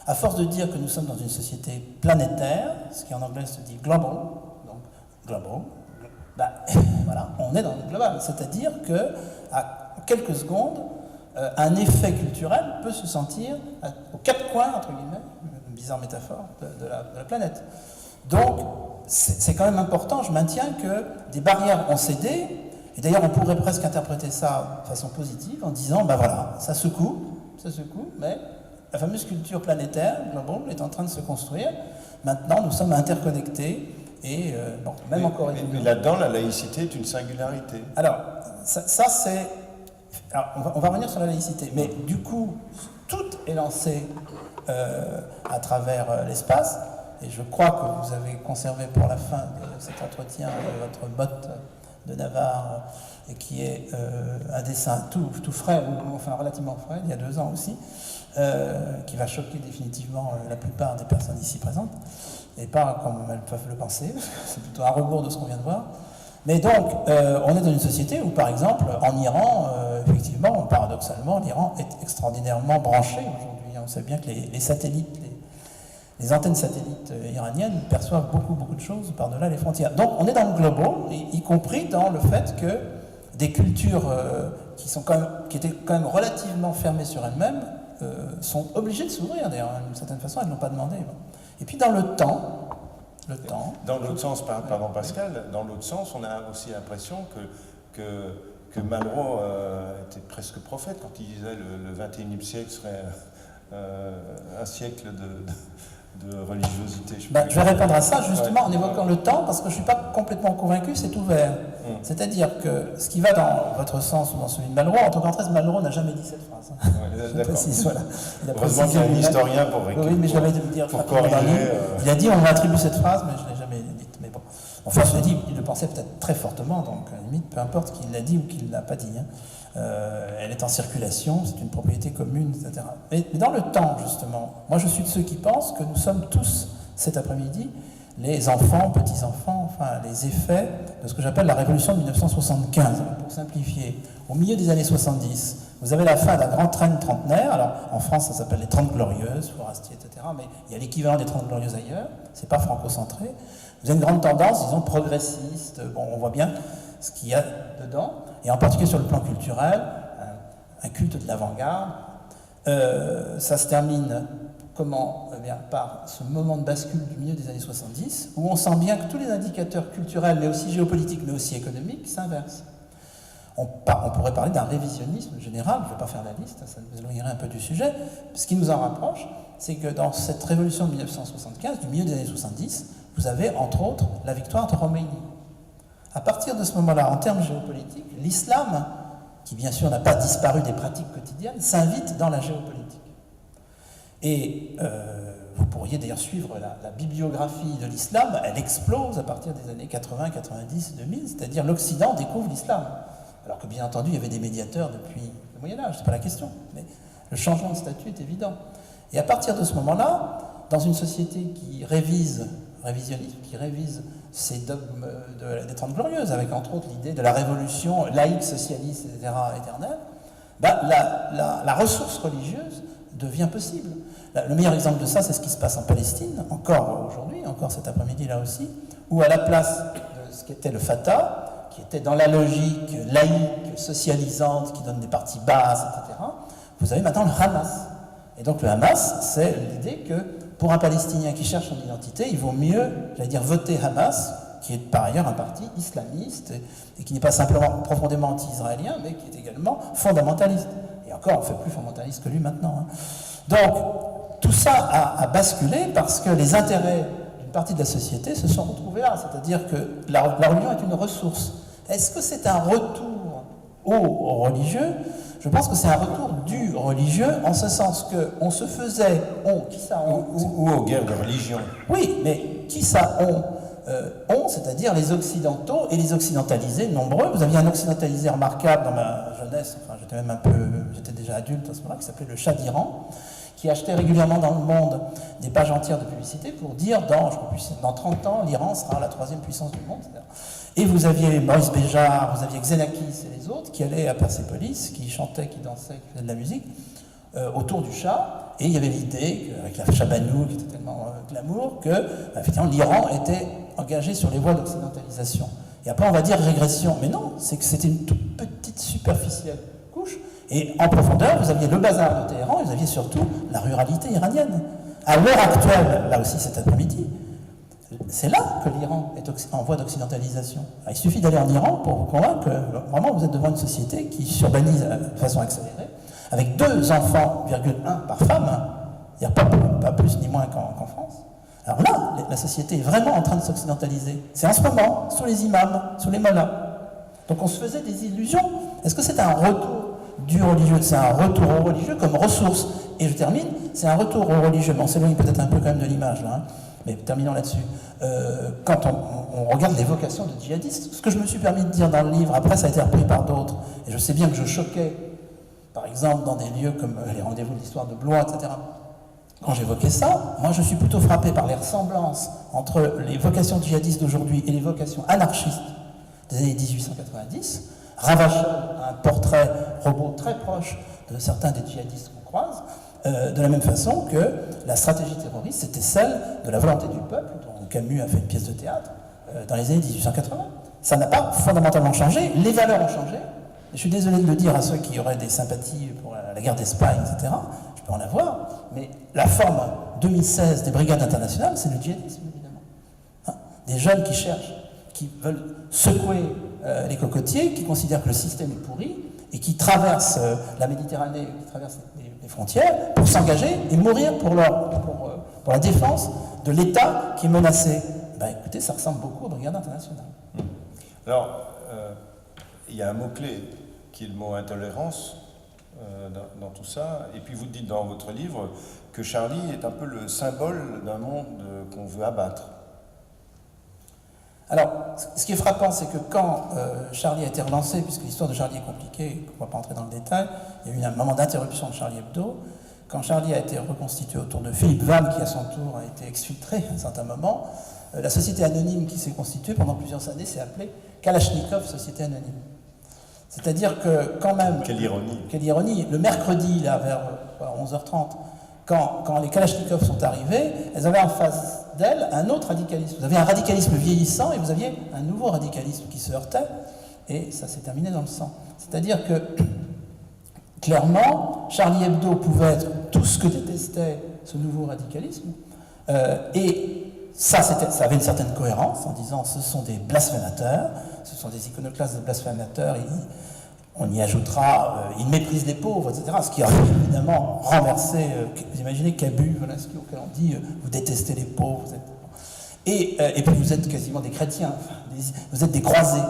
À force de dire que nous sommes dans une société planétaire, ce qui en anglais se dit global, donc global, voilà, on est dans le global. C'est-à-dire qu'à quelques secondes, un effet culturel peut se sentir aux quatre coins, entre guillemets, une bizarre métaphore, de la planète. Donc, c'est quand même important, je maintiens que des barrières ont cédé, et d'ailleurs on pourrait presque interpréter ça de façon positive en disant, ben voilà, ça secoue, mais la fameuse culture planétaire, global, est en train de se construire. Maintenant, nous sommes interconnectés, et bon, même encore... Mais là-dedans, la laïcité est une singularité. Alors, ça c'est... Alors, on va revenir sur la laïcité, mais du coup, tout est lancé à travers l'espace, et je crois que vous avez conservé pour la fin de cet entretien votre botte de Navarre, et qui est un dessin tout frais, ou enfin relativement frais, il y a 2 ans aussi, qui va choquer définitivement la plupart des personnes ici présentes, et pas comme elles peuvent le penser, c'est plutôt un rebours de ce qu'on vient de voir. Mais donc, on est dans une société où, par exemple, en Iran, effectivement, paradoxalement, l'Iran est extraordinairement branché aujourd'hui. On sait bien que les satellites, les antennes satellites iraniennes perçoivent beaucoup de choses par-delà les frontières. Donc, on est dans le global, y compris dans le fait que des cultures qui étaient quand même relativement fermées sur elles-mêmes sont obligées de s'ouvrir, d'ailleurs, d'une certaine façon, elles ne l'ont pas demandé. Et puis, dans le temps... Dans l'autre sens, pardon Pascal, dans l'autre sens, on a aussi l'impression que Malraux était presque prophète quand il disait le XXIe siècle serait un siècle de religiosité. Je vais répondre à ça justement en évoquant le temps, parce que je ne suis pas complètement convaincu, c'est ouvert. C'est-à-dire que ce qui va dans votre sens ou dans celui de Malraux, en tant qu'entrée, Malraux n'a jamais dit cette phrase. D'accord. Voilà. Heureusement qu'il y a un historien pour récupérer. Oui, mais je l'avais dû dire. Pour corriger. Il a dit on m'attribue cette phrase, mais je ne l'ai jamais dite. Mais bon. Enfin, je l'ai dit, il le pensait peut-être très fortement, donc à la limite, peu importe qu'il l'a dit ou qu'il ne l'a pas dit. Elle est en circulation, c'est une propriété commune, etc. Mais dans le temps, justement, moi je suis de ceux qui pensent que nous sommes tous, cet après-midi, les enfants, petits-enfants, enfin les effets de ce que j'appelle la révolution de 1975, pour simplifier. Au milieu des années 70, vous avez la fin d'un grand train trentenaire. Alors en France, ça s'appelle les 30 Glorieuses, Forestier, etc. Mais il y a l'équivalent des 30 Glorieuses ailleurs, c'est pas franco-centré. Vous avez une grande tendance, disons, progressiste. Bon, on voit bien ce qu'il y a dedans, et en particulier sur le plan culturel, un culte de l'avant-garde. Ça se termine comment ? Eh bien, par ce moment de bascule du milieu des années 70, où on sent bien que tous les indicateurs culturels, mais aussi géopolitiques, mais aussi économiques, s'inversent. On pourrait parler d'un révisionnisme général, je ne vais pas faire la liste, ça nous éloignerait un peu du sujet. Ce qui nous en rapproche, c'est que dans cette révolution de 1975, du milieu des années 70, vous avez entre autres la victoire de Khomeini. À partir de ce moment-là, en termes géopolitiques, l'islam, qui bien sûr n'a pas disparu des pratiques quotidiennes, s'invite dans la géopolitique. Et vous pourriez d'ailleurs suivre la bibliographie de l'islam, elle explose à partir des années 80, 90, 2000, c'est-à-dire l'Occident découvre l'islam. Alors que bien entendu, il y avait des médiateurs depuis le Moyen-Âge, c'est pas la question, mais le changement de statut est évident. Et à partir de ce moment-là, dans une société qui révise ces dogmes des 30 Glorieuses, avec entre autres l'idée de la révolution laïque, socialiste, etc., éternelle, la ressource religieuse devient possible. Le meilleur exemple de ça, c'est ce qui se passe en Palestine, encore aujourd'hui, encore cet après-midi là aussi, où à la place de ce qu'était le Fatah, qui était dans la logique laïque, socialisante, qui donne des parties basses, etc., vous avez maintenant le Hamas. Et donc le Hamas, c'est l'idée que pour un Palestinien qui cherche son identité, il vaut mieux, j'allais dire, voter Hamas, qui est par ailleurs un parti islamiste, et qui n'est pas simplement profondément anti-israélien, mais qui est également fondamentaliste. Et encore, on fait plus fondamentaliste que lui maintenant. Donc, tout ça a basculé parce que les intérêts d'une partie de la société se sont retrouvés là. C'est-à-dire que la religion est une ressource. Est-ce que c'est un retour au religieux ? Je pense que c'est un retour du religieux, en ce sens qu'on se faisait, qui ça on ou aux guerres de religion. Oui, mais qui ça c'est-à-dire les occidentaux et les occidentalisés nombreux. Vous aviez un occidentalisé remarquable dans ma jeunesse, enfin j'étais déjà adulte à ce moment-là, qui s'appelait le Shah d'Iran, qui achetait régulièrement dans le monde des pages entières de publicité pour dire dans 30 ans, l'Iran sera la 3e puissance du monde. Et vous aviez Maurice Béjart, vous aviez Xenakis et les autres qui allaient à Persépolis, qui chantaient, qui dansaient, qui faisaient de la musique autour du Shah. Et il y avait l'idée, avec la Chabanou qui était tellement glamour, que effectivement l'Iran était engagé sur les voies d'occidentalisation. Et après on va dire régression. Mais non, c'est que c'était une toute petite superficielle couche Et en profondeur, vous aviez le bazar de Téhéran et vous aviez surtout la ruralité iranienne. À l'heure actuelle, là aussi cet après-midi, c'est là que l'Iran est en voie d'occidentalisation. Il suffit d'aller en Iran pour vous convaincre que vraiment vous êtes devant une société qui s'urbanise de façon accélérée, avec 2 enfants, 1 par femme, il n'y a pas plus ni moins qu'en France. Alors là, la société est vraiment en train de s'occidentaliser. C'est en ce moment, sous les imams, sous les mollahs. Donc on se faisait des illusions. Est-ce que c'est un retour du religieux? C'est un retour au religieux comme ressource. Et je termine, c'est un retour au religieux. On s'éloigne peut-être un peu quand même de l'image, là, hein, mais terminons là-dessus. Quand on regarde les vocations de djihadistes, ce que je me suis permis de dire dans le livre, après ça a été repris par d'autres, et je sais bien que je choquais, par exemple dans des lieux comme les rendez-vous de l'histoire de Blois, etc. Quand j'évoquais ça, moi je suis plutôt frappé par les ressemblances entre les vocations djihadistes d'aujourd'hui et les vocations anarchistes des années 1890. Ravachol a un portrait robot très proche de certains des djihadistes qu'on croise, de la même façon que la stratégie terroriste, c'était celle de la volonté du peuple, dont Camus a fait une pièce de théâtre, dans les années 1880. Ça n'a pas fondamentalement changé, les valeurs ont changé. Je suis désolé de le dire à ceux qui auraient des sympathies pour la guerre d'Espagne, etc. Je peux en avoir, mais la forme 2016 des brigades internationales, c'est le djihadisme, évidemment. Hein, des jeunes qui cherchent, qui veulent secouer les cocotiers, qui considèrent que le système est pourri, et qui traversent la Méditerranée, qui traversent les frontières, pour s'engager et mourir pour la défense de l'État qui est menacé. Ben, écoutez, ça ressemble beaucoup aux brigades internationales. Alors, il y a un mot-clé qui est le mot intolérance dans tout ça, et puis vous dites dans votre livre que Charlie est un peu le symbole d'un monde qu'on veut abattre. Alors, ce qui est frappant, c'est que quand Charlie a été relancé, puisque l'histoire de Charlie est compliquée, on ne va pas entrer dans le détail, il y a eu un moment d'interruption de Charlie Hebdo. Quand Charlie a été reconstitué autour de Philippe Vann, qui à son tour a été exfiltré à un certain moment, la société anonyme qui s'est constituée pendant plusieurs années s'est appelée Kalachnikov Société Anonyme. C'est-à-dire que quand même... Quelle ironie. Quelle ironie. Le mercredi, là, vers 11h30, quand les Kalachnikovs sont arrivés, elles avaient en face d'elles un autre radicalisme. Vous aviez un radicalisme vieillissant et vous aviez un nouveau radicalisme qui se heurtait, et ça s'est terminé dans le sang. C'est-à-dire que, clairement, Charlie Hebdo pouvait être tout ce que détestait ce nouveau radicalisme, et ça avait une certaine cohérence en disant ce sont des blasphémateurs, ce sont des iconoclastes de blasphémateurs, on y ajoutera, ils méprisent les pauvres, etc. Ce qui a évidemment renversé, vous imaginez Cabu, Volinsky, auquel on dit vous détestez les pauvres, vous êtes... Et puis vous êtes quasiment des chrétiens, vous êtes des croisés.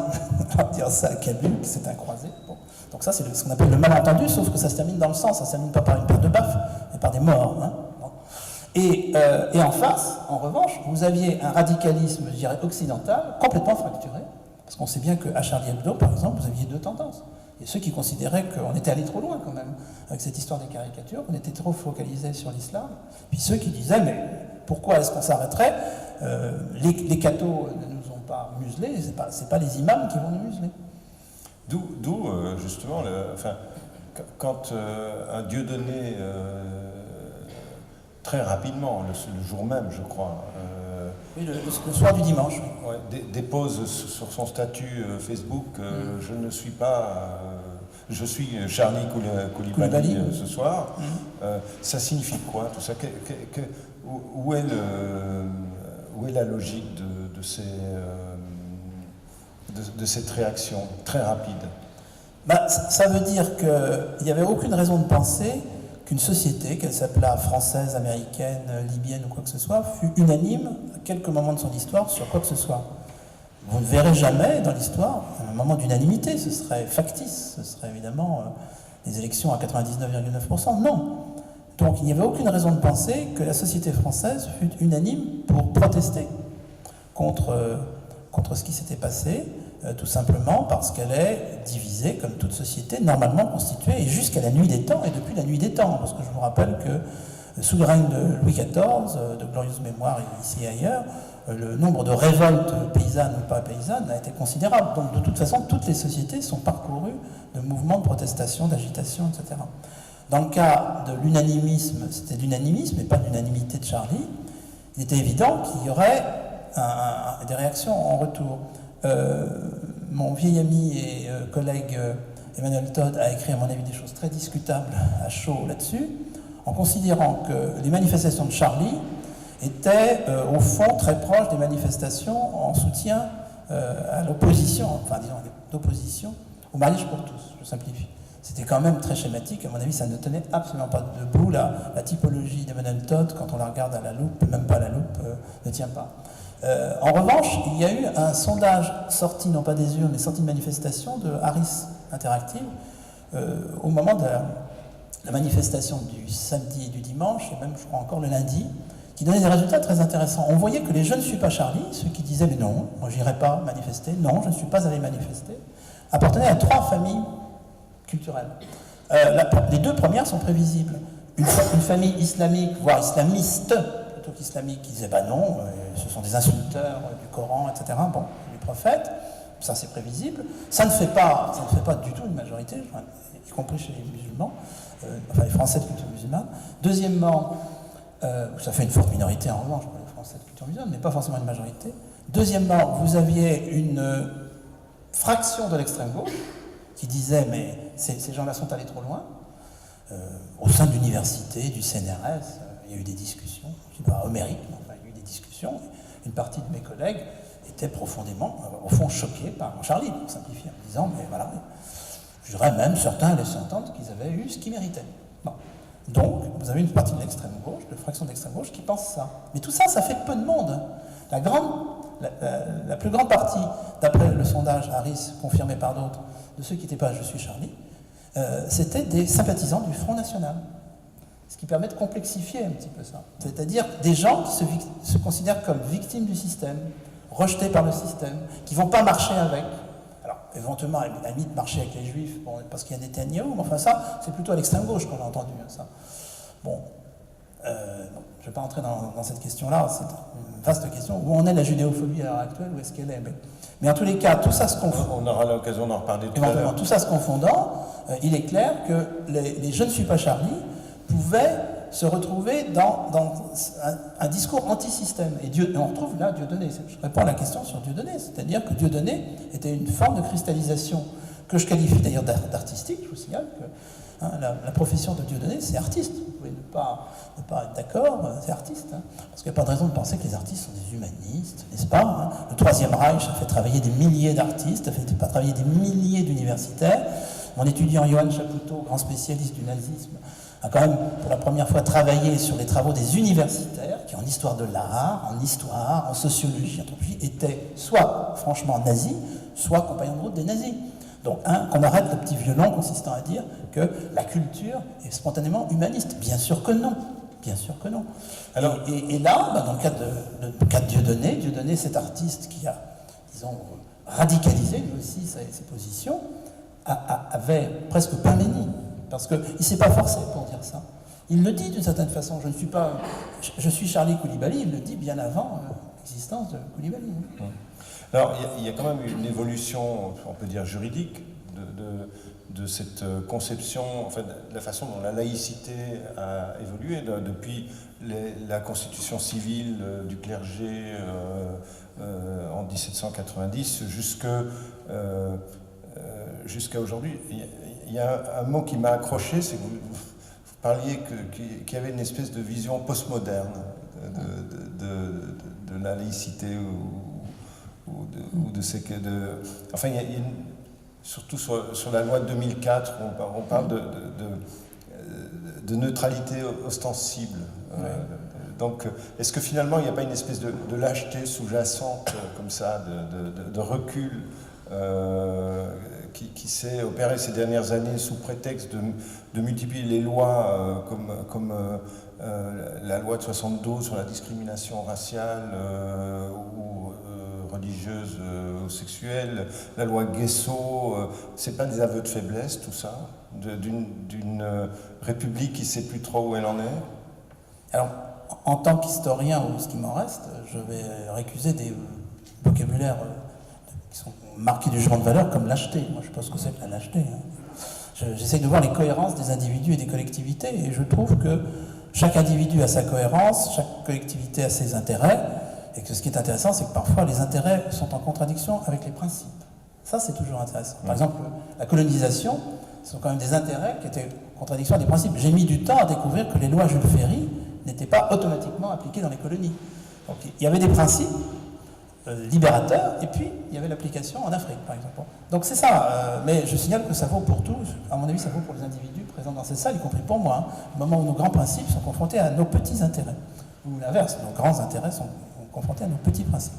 On va dire ça à Cabu, c'est un croisé. Bon. Donc ça, c'est ce qu'on appelle le malentendu, sauf que ça se termine dans le sang, ça ne se termine pas par une paire de baffes, mais par des morts. Hein. Bon. Et en face, en revanche, vous aviez un radicalisme, je dirais, occidental, complètement fracturé, parce qu'on sait bien qu'à Charlie Hebdo, par exemple, vous aviez 2 tendances. Il y a ceux qui considéraient qu'on était allé trop loin quand même, avec cette histoire des caricatures, qu'on était trop focalisé sur l'islam, puis ceux qui disaient, mais pourquoi est-ce qu'on s'arrêterait les cathos ne nous ont pas muselés, c'est pas les imams qui vont nous museler. D'où justement, quand un Dieudonné, très rapidement, le jour même, je crois, oui, le soir du dimanche. Ouais, dépose sur son statut Facebook je ne suis pas... je suis Charlie Koulibaly ce soir. Ça signifie quoi tout ça? Où est la logique de cette réaction très rapide? Ça veut dire qu'il n'y avait aucune raison de penser qu'une société, qu'elle s'appelât française, américaine, libyenne ou quoi que ce soit, fût unanime à quelques moments de son histoire sur quoi que ce soit. Vous ne verrez jamais dans l'histoire un moment d'unanimité, ce serait factice, ce serait évidemment les élections à 99,9%, non. Donc il n'y avait aucune raison de penser que la société française fût unanime pour protester contre ce qui s'était passé, tout simplement parce qu'elle est divisée, comme toute société, normalement constituée, et jusqu'à la nuit des temps, et depuis la nuit des temps, parce que je vous rappelle que sous le règne de Louis XIV, de glorieuse mémoire ici et ailleurs, le nombre de révoltes paysannes ou pas paysannes a été considérable. Donc de toute façon, toutes les sociétés sont parcourues de mouvements de protestation, d'agitation, etc. Dans le cas de l'unanimisme, c'était l'unanimisme et pas l'unanimité de Charlie, il était évident qu'il y aurait des réactions en retour. Mon vieil ami et collègue Emmanuel Todd a écrit, à mon avis, des choses très discutables à chaud là-dessus, en considérant que les manifestations de Charlie étaient, au fond, très proches des manifestations en soutien à l'opposition, enfin, disons, d'opposition au mariage pour tous, je simplifie. C'était quand même très schématique, à mon avis, ça ne tenait absolument pas debout. La typologie d'Emmanuel Todd, quand on la regarde à la loupe, même pas à la loupe, ne tient pas. En revanche, il y a eu un sondage sorti, non pas des urnes, mais sorti de manifestation de Harris Interactive, au moment de la manifestation du samedi et du dimanche, et même, je crois, encore le lundi, qui donnait des résultats très intéressants. On voyait que les Je ne suis pas Charlie, ceux qui disaient « mais non, moi j'irai pas manifester, non, je ne suis pas allé manifester », appartenaient à 3 familles culturelles. Les 2 premières sont prévisibles. Une famille islamique, voire islamiste, plutôt qu'islamique, qui disait « bah non, ce sont des insulteurs du Coran, etc., bon, du prophète », ça c'est prévisible. Ça ne fait pas du tout une majorité, y compris chez les musulmans, enfin les Français de culture musulmane. Deuxièmement, ça fait une forte minorité en revanche pour les Français de culture musulmane, mais pas forcément une majorité. Deuxièmement, vous aviez une fraction de l'extrême gauche qui disait mais ces gens-là sont allés trop loin. Au sein de l'université, du CNRS, il y a eu des discussions, je ne sais pas homériques, mais enfin, il y a eu des discussions. Une partie de mes collègues était profondément, au fond, choqués par Charlie, pour simplifier, en disant mais voilà, je dirais même certains laissaient entendre qu'ils avaient eu ce qu'ils méritaient. Bon. Donc, vous avez une partie de l'extrême gauche, de fraction de l'extrême gauche, qui pense ça. Mais tout ça, ça fait peu de monde. La plus grande partie, d'après le sondage Harris, confirmé par d'autres, de ceux qui n'étaient pas « Je suis Charlie », c'était des sympathisants du Front National. Ce qui permet de complexifier un petit peu ça. C'est-à-dire des gens qui se considèrent comme victimes du système, rejetés par le système, qui ne vont pas marcher avec. Alors, éventuellement, à la limite, marcher avec les Juifs, bon, parce qu'il y a Netanyahou, mais enfin ça, c'est plutôt à l'extrême gauche qu'on a entendu ça. Bon, je ne vais pas entrer dans cette question-là, c'est une vaste question. Où en est la judéophobie à l'heure actuelle, où est-ce qu'elle est? Mais en tous les cas, tout ça se confond. On aura l'occasion d'en reparler tout à l'heure. Tout ça se confondant, il est clair que les Je ne suis pas Charlie pouvaient se retrouver dans un discours anti-système. Et on retrouve là Dieudonné. Je réponds à la question sur Dieudonné, c'est-à-dire que Dieudonné était une forme de cristallisation que je qualifie d'ailleurs d'artistique. Je vous signale que la profession de Dieudonné, c'est artiste. Vous pouvez ne pas être d'accord, c'est artiste. Parce qu'il n'y a pas de raison de penser que les artistes sont des humanistes, n'est-ce pas? Le Troisième Reich a fait travailler des milliers d'artistes, a fait travailler des milliers d'universitaires. Mon étudiant Johann Chapoutot, grand spécialiste du nazisme, a quand même pour la première fois travaillé sur les travaux des universitaires qui, en histoire de l'art, en histoire, en sociologie, en anthropologie, étaient soit franchement nazis, soit compagnons de route des nazis. Donc, qu'on arrête le petit violon consistant à dire que la culture est spontanément humaniste. Bien sûr que non. Bien sûr que non. Alors, et là, dans le cas de Dieudonné, cet artiste qui a, disons, radicalisé lui aussi ses positions, avait presque Paménie. Parce qu'il ne s'est pas forcé pour dire ça. Il le dit d'une certaine façon. Je suis Charlie Koulibaly, il le dit bien avant l'existence de Koulibaly. Alors, il y a quand même une évolution, on peut dire juridique, de cette conception, en fait, de la façon dont la laïcité a évolué depuis la constitution civile du clergé en 1790 jusqu'à aujourd'hui. Il y a un mot qui m'a accroché, c'est que vous parliez qu'il y avait une espèce de vision postmoderne de la laïcité enfin, il y a surtout sur la loi de 2004, on parle de neutralité ostensible. Ouais. Donc, est-ce que finalement, il n'y a pas une espèce de lâcheté sous-jacente, comme ça, de recul qui s'est opéré ces dernières années sous prétexte de multiplier les lois comme la loi de 72 sur la discrimination raciale ou religieuse ou sexuelle, la loi Guesso, c'est pas des aveux de faiblesse tout ça, d'une république qui ne sait plus trop où elle en est? Alors, en tant qu'historien, ou ce qui m'en reste, je vais récuser des vocabulaires qui sont marqués du jugement de valeur comme lâcheté. Moi, je ne sais pas ce que c'est que la lâcheté. J'essaie de voir les cohérences des individus et des collectivités, et je trouve que chaque individu a sa cohérence, chaque collectivité a ses intérêts, et que ce qui est intéressant, c'est que parfois les intérêts sont en contradiction avec les principes. Ça, c'est toujours intéressant. Par exemple, la colonisation, ce sont quand même des intérêts qui étaient en contradiction avec des principes. J'ai mis du temps à découvrir que les lois Jules Ferry n'étaient pas automatiquement appliquées dans les colonies. Donc, il y avait des principes libérateurs, et puis il y avait l'application en Afrique, par exemple. Donc c'est ça, mais je signale que ça vaut pour tous, à mon avis ça vaut pour les individus présents dans cette salle, y compris pour moi, au moment où nos grands principes sont confrontés à nos petits intérêts, ou l'inverse, nos grands intérêts sont confrontés à nos petits principes.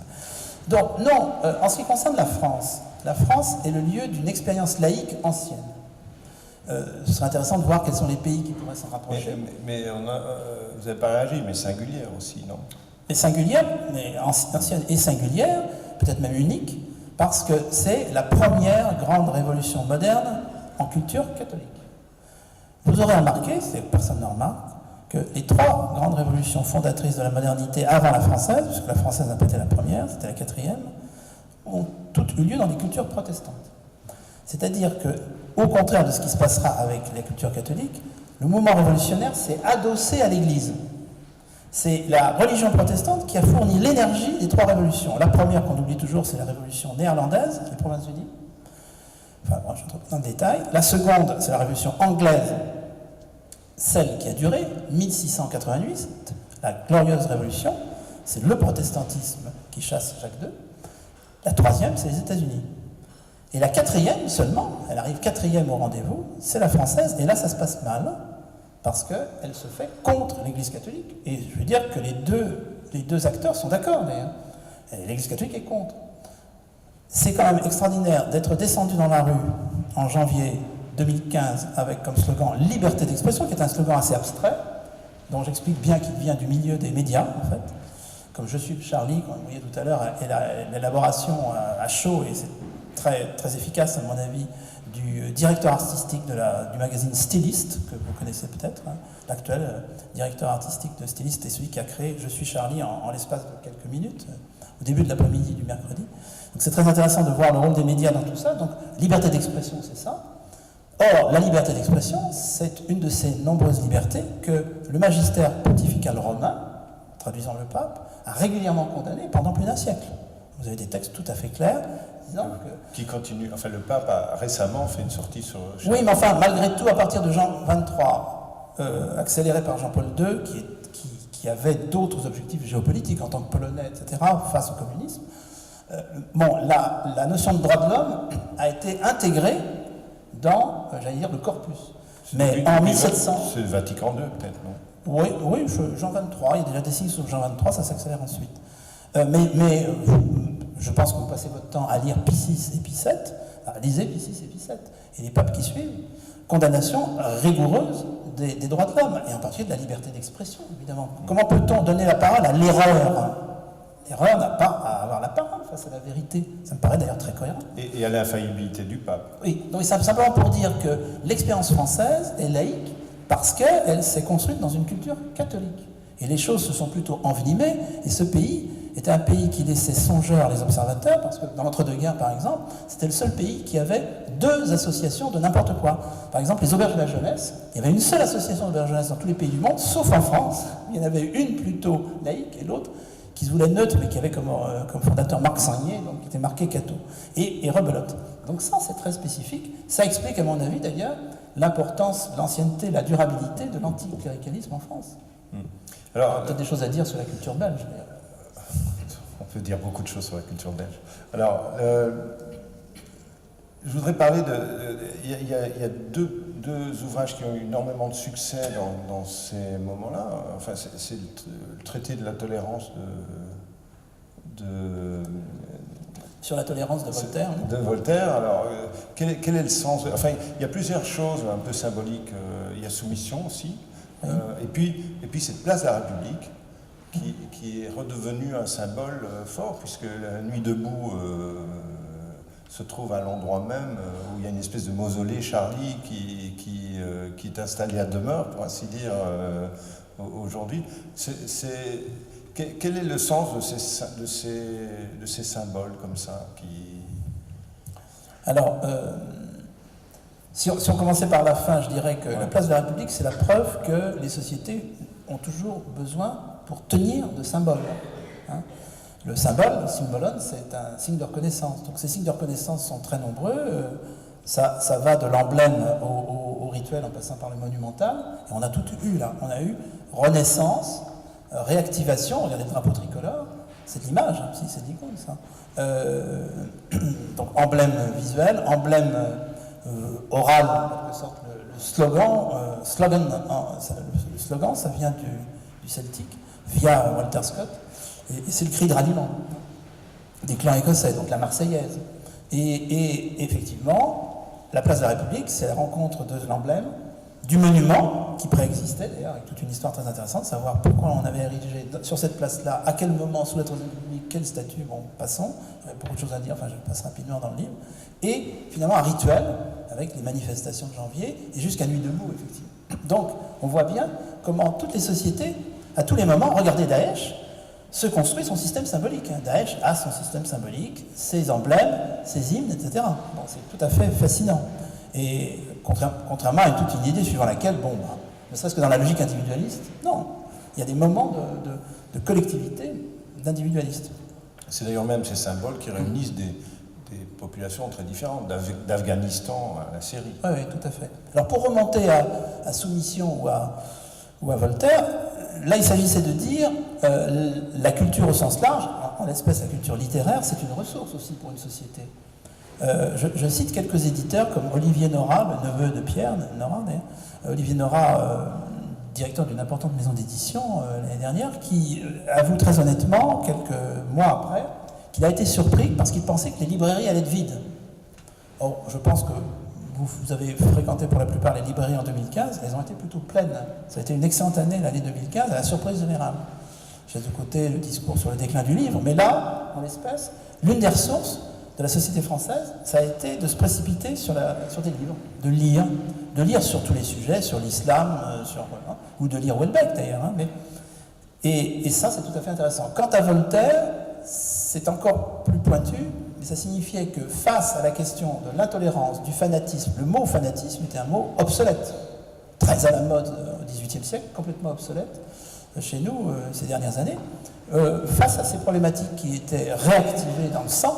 Donc non, en ce qui concerne la France est le lieu d'une expérience laïque ancienne. Ce serait intéressant de voir quels sont les pays qui pourraient s'en rapprocher. Mais vous n'avez pas réagi, mais singulière aussi, non? Mais singulière, mais ancienne et singulière, peut-être même unique, parce que c'est la première grande révolution moderne en culture catholique. Vous aurez remarqué, c'est que personne ne remarque, que les trois grandes révolutions fondatrices de la modernité avant la française, puisque la française n'a pas été la première, c'était la quatrième, ont toutes eu lieu dans des cultures protestantes. C'est-à-dire que, au contraire de ce qui se passera avec la culture catholique, le mouvement révolutionnaire s'est adossé à l'Église. C'est la religion protestante qui a fourni l'énergie des trois révolutions. La première qu'on oublie toujours, c'est la révolution néerlandaise, les Provinces-Unies. Enfin, bon, je ne rentre pas dans le détail. La seconde, c'est la révolution anglaise, celle qui a duré, 1688, la glorieuse révolution. C'est le protestantisme qui chasse Jacques II. La troisième, c'est les États-Unis. Et la quatrième seulement, elle arrive quatrième au rendez-vous, c'est la française, et là ça se passe mal, parce qu'elle se fait contre l'Église catholique. Et je veux dire que les deux acteurs sont d'accord, mais l'Église catholique est contre. C'est quand même extraordinaire d'être descendu dans la rue en janvier 2015 avec comme slogan « Liberté d'expression », qui est un slogan assez abstrait, dont j'explique bien qu'il vient du milieu des médias, en fait. Comme je suis Charlie, comme vous voyez tout à l'heure, et l'élaboration à chaud, et c'est très, très efficace à mon avis, du directeur artistique du magazine Styliste, que vous connaissez peut-être, hein, l'actuel directeur artistique de Styliste est celui qui a créé Je suis Charlie en l'espace de quelques minutes, au début de l'après-midi du mercredi. Donc c'est très intéressant de voir le rôle des médias dans tout ça. Donc liberté d'expression, c'est ça. Or, la liberté d'expression, c'est une de ces nombreuses libertés que le magistère pontifical romain, traduisant le pape, a régulièrement condamné pendant plus d'un siècle. Vous avez des textes tout à fait clairs disant que... Qui continue. Enfin, le pape a récemment fait une sortie sur... Oui, mais enfin, malgré tout, à partir de Jean XXIII, accéléré par Jean-Paul II, qui avait d'autres objectifs géopolitiques en tant que Polonais, etc., face au communisme, la notion de droit de l'homme a été intégrée dans, j'allais dire, le corpus. Mais en 1700... C'est le Vatican II, peut-être, non? Oui, Jean XXIII, il y a déjà des signes sur Jean XXIII, ça s'accélère ensuite. Je pense que vous passez votre temps à lire Pie VI et Pie VII, lisez Pie VI et Pie VII, et les papes qui suivent. Condamnation rigoureuse des droits de l'homme, et en particulier de la liberté d'expression, évidemment. Comment peut-on donner la parole à l'erreur? L'erreur n'a pas à avoir la parole face à la vérité. Ça me paraît d'ailleurs très cohérent. Et à l'infaillibilité du pape. Oui, donc simplement pour dire que l'expérience française est laïque parce qu'elle s'est construite dans une culture catholique. Et les choses se sont plutôt envenimées, et ce pays était un pays qui laissait songeurs les observateurs, parce que dans l'entre-deux-guerres, par exemple, c'était le seul pays qui avait deux associations de n'importe quoi. Par exemple, les auberges de la jeunesse, il y avait une seule association d'auberges de la jeunesse dans tous les pays du monde, sauf en France. Il y en avait une plutôt laïque et l'autre qui se voulait neutre, mais qui avait comme fondateur Marc Sagnier, donc qui était marqué catho, et rebelote. Donc ça, c'est très spécifique. Ça explique, à mon avis, d'ailleurs, l'importance, l'ancienneté, la durabilité de l'anticléricalisme en France. Alors, peut-être des choses à dire sur la culture belge, d'ailleurs. On peut dire beaucoup de choses sur la culture belge. Alors, je voudrais parler de... Il y a deux ouvrages qui ont eu énormément de succès dans ces moments-là. Enfin, c'est le traité de la tolérance sur la tolérance de Voltaire. De Voltaire. Alors, quel est le sens Enfin, il y a plusieurs choses un peu symboliques. Il y a soumission aussi. Oui. Et puis cette place de la République qui est redevenue un symbole fort, puisque la Nuit debout se trouve à l'endroit même où il y a une espèce de mausolée Charlie qui est installé à demeure, pour ainsi dire, aujourd'hui. Quel est le sens de ces symboles comme ça Alors, si on commençait par la fin, je dirais que la place de la République, c'est la preuve que les sociétés ont toujours besoin, pour tenir, de symboles. Hein. Le symbole, le symbolon, c'est un signe de reconnaissance. Donc ces signes de reconnaissance sont très nombreux. Ça va de l'emblème au rituel en passant par le monumental. Et on a tout eu là. On a eu renaissance, réactivation. Regardez le drapeau tricolore. C'est de l'image, hein, si c'est de l'icône, ça. Donc emblème visuel, emblème oral, en quelque sorte le slogan. Le slogan, ça vient du celtique, via Walter Scott. Et c'est le cri de ralliement des clans écossais, donc la Marseillaise. Et effectivement, la place de la République, c'est la rencontre de l'emblème, du monument, qui préexistait d'ailleurs, avec toute une histoire très intéressante, savoir pourquoi on avait érigé sur cette place-là, à quel moment, sous la Troisième République, quel statut, bon, passons, il y avait beaucoup de choses à dire, enfin je passe rapidement dans le livre, et finalement un rituel, avec les manifestations de janvier, et jusqu'à Nuit debout, effectivement. Donc, on voit bien comment toutes les sociétés, à tous les moments, regardez Daesh, se construit son système symbolique. Daesh a son système symbolique, ses emblèmes, ses hymnes, etc. Bon, c'est tout à fait fascinant. Et contrairement à toute une idée suivant laquelle, bon, ne serait-ce que dans la logique individualiste, non. Il y a des moments de collectivité, d'individualiste. C'est d'ailleurs même ces symboles qui réunissent des populations très différentes, d'Afghanistan à la Syrie. Oui, oui, tout à fait. Alors pour remonter à Soumission ou à Voltaire, là il s'agissait de dire la culture au sens large, en l'espèce la culture littéraire, c'est une ressource aussi pour une société. Je cite quelques éditeurs comme Olivier Nora, le neveu de Pierre Nora, Olivier Nora, directeur d'une importante maison d'édition l'année dernière, qui avoue très honnêtement, quelques mois après, qu'il a été surpris parce qu'il pensait que les librairies allaient être vides. Or, je pense que vous avez fréquenté pour la plupart les librairies en 2015, elles ont été plutôt pleines. Ça a été une excellente année, l'année 2015, à la surprise générale. J'ai de côté le discours sur le déclin du livre, mais là, en l'espèce, l'une des ressources de la société française, ça a été de se précipiter sur des livres, de lire sur tous les sujets, sur l'islam, ou de lire Houellebecq d'ailleurs. Hein, et ça, c'est tout à fait intéressant. Quant à Voltaire, c'est encore plus pointu, mais ça signifiait que face à la question de l'intolérance, du fanatisme, le mot fanatisme était un mot obsolète, très à la mode au XVIIIe siècle, complètement obsolète chez nous ces dernières années. Face à ces problématiques qui étaient réactivées dans le sang,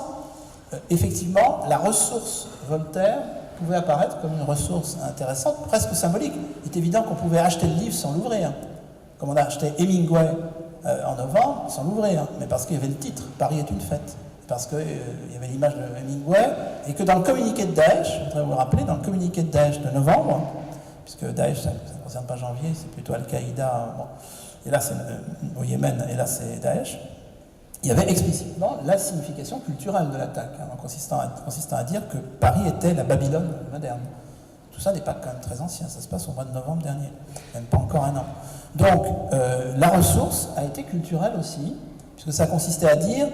effectivement, la ressource Voltaire pouvait apparaître comme une ressource intéressante, presque symbolique. Il est évident qu'on pouvait acheter le livre sans l'ouvrir, comme on a acheté Hemingway en novembre sans l'ouvrir, mais parce qu'il y avait le titre « Paris est une fête », parce qu'il y avait l'image de Hemingway, et que dans le communiqué de Daesh, je voudrais vous le rappeler, dans le communiqué de Daesh de novembre, puisque Daesh, ça ne concerne pas janvier, c'est plutôt Al-Qaïda, bon, et là c'est au Yémen, et là c'est Daesh, il y avait explicitement la signification culturelle de l'attaque, hein, consistant à dire que Paris était la Babylone moderne. Tout ça n'est pas quand même très ancien, ça se passe au mois de novembre dernier, même pas encore un an. Donc, la ressource a été culturelle aussi, puisque ça consistait à dire,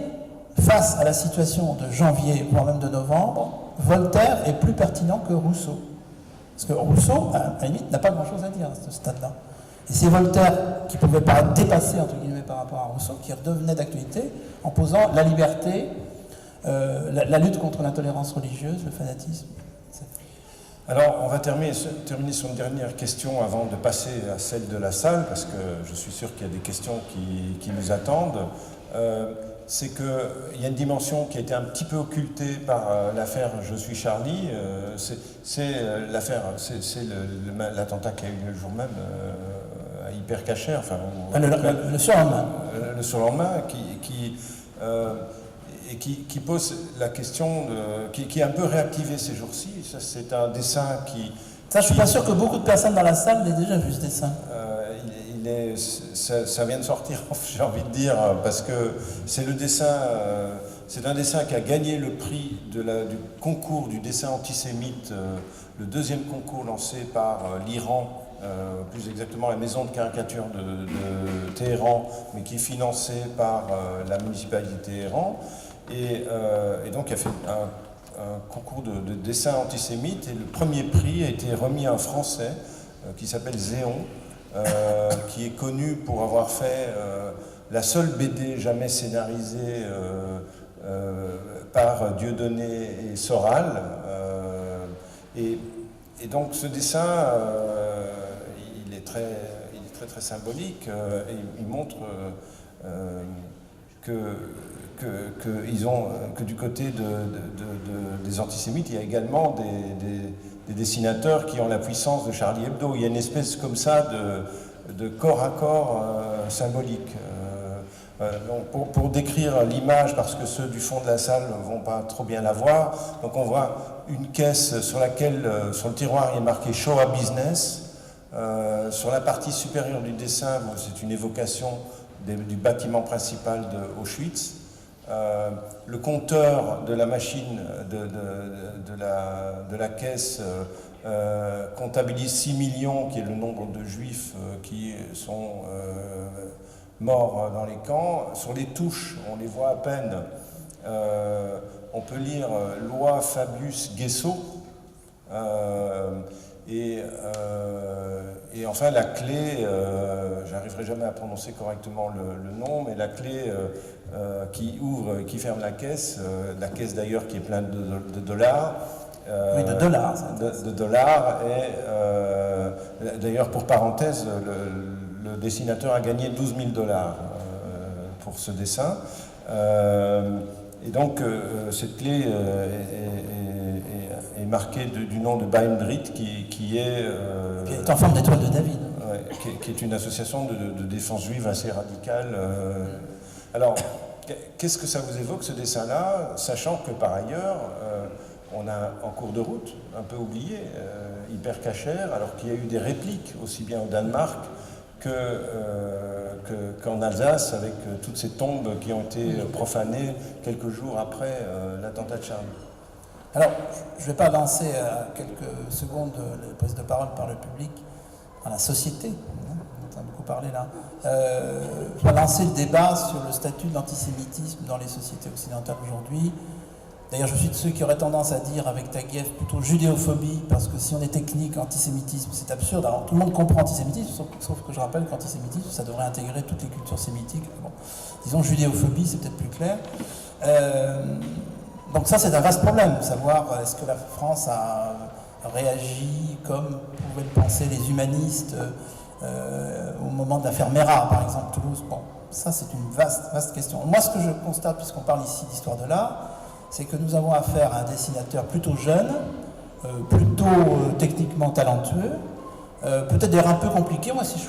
face à la situation de janvier, voire même de novembre, Voltaire est plus pertinent que Rousseau. Parce que Rousseau, à la limite, n'a pas grand-chose à dire à ce stade-là. Et c'est Voltaire qui pouvait paraître dépassé, entre guillemets, par rapport à Rousseau, qui redevenait d'actualité en posant la liberté, la lutte contre l'intolérance religieuse, le fanatisme. Alors, on va terminer sur une dernière question avant de passer à celle de la salle, parce que je suis sûr qu'il y a des questions qui nous attendent. C'est qu'il y a une dimension qui a été un petit peu occultée par l'affaire Je suis Charlie. C'est l'attentat qui a eu le jour même à Hypercacher. Enfin, le surlendemain. Le surlendemain, qui pose la question, qui est un peu réactivé ces jours-ci. C'est un dessin qui... Ça, je suis pas sûr que beaucoup de personnes dans la salle l'aient déjà vu, ce dessin. Ça vient de sortir, j'ai envie de dire, parce que c'est le dessin... c'est un dessin qui a gagné le prix du concours du dessin antisémite, le deuxième concours lancé par l'Iran, plus exactement la maison de caricature de Téhéran, mais qui est financée par la municipalité de Téhéran. Et donc, il a fait un concours de dessin antisémite, et le premier prix a été remis à un Français qui s'appelle Zéon, qui est connu pour avoir fait la seule BD jamais scénarisée par Dieudonné et Soral. Et donc ce dessin, il est très symbolique, et il montre que du côté des antisémites, il y a également des dessinateurs qui ont la puissance de Charlie Hebdo. Il y a une espèce comme ça de corps à corps symbolique. Donc pour décrire l'image, parce que ceux du fond de la salle ne vont pas trop bien la voir, donc on voit une caisse sur laquelle, sur le tiroir, il est marqué « Show à business ». Sur la partie supérieure du dessin, c'est une évocation du bâtiment principal de Auschwitz. Le compteur de la machine de la caisse comptabilise 6 millions, qui est le nombre de juifs qui sont morts dans les camps. Sur les touches, on les voit à peine. On peut lire Loi Fabius Gesso. Et enfin la clé, j'arriverai jamais à prononcer correctement le nom, mais la clé qui ouvre et qui ferme la caisse d'ailleurs qui est pleine de dollars. Oui, de dollars. De dollars. Et d'ailleurs, pour parenthèse, le dessinateur a gagné 12 000 dollars pour ce dessin. Et donc, cette clé est marquée du nom de Bainbrit, qui est en forme d'étoile de David. Ouais, qui est une association de défense juive assez radicale. Alors, qu'est-ce que ça vous évoque, ce dessin-là, sachant que, par ailleurs, on a en cours de route, un peu oublié, Hyper Cacher, alors qu'il y a eu des répliques, aussi bien au Danemark qu'en Alsace, avec toutes ces tombes qui ont été profanées quelques jours après l'attentat de Charlie. Alors, je ne vais pas lancer quelques secondes les prises de parole par le public dans la société, on a beaucoup parlé là. Je vais lancer le débat sur le statut de l'antisémitisme dans les sociétés occidentales aujourd'hui. D'ailleurs, je suis de ceux qui auraient tendance à dire avec Taguieff plutôt judéophobie, parce que si on est technique, antisémitisme, c'est absurde. Alors, tout le monde comprend antisémitisme, sauf que je rappelle qu'antisémitisme, ça devrait intégrer toutes les cultures sémitiques. Bon, disons judéophobie, c'est peut-être plus clair. Donc ça, c'est un vaste problème, savoir est-ce que la France a réagi comme pouvaient le penser les humanistes au moment de l'affaire Mera, par exemple, Toulouse. Bon, ça, c'est une vaste question. Moi, ce que je constate, puisqu'on parle ici d'histoire de l'art, c'est que nous avons affaire à un dessinateur plutôt jeune, plutôt techniquement talentueux, peut-être d'ailleurs un peu compliqué. Moi, si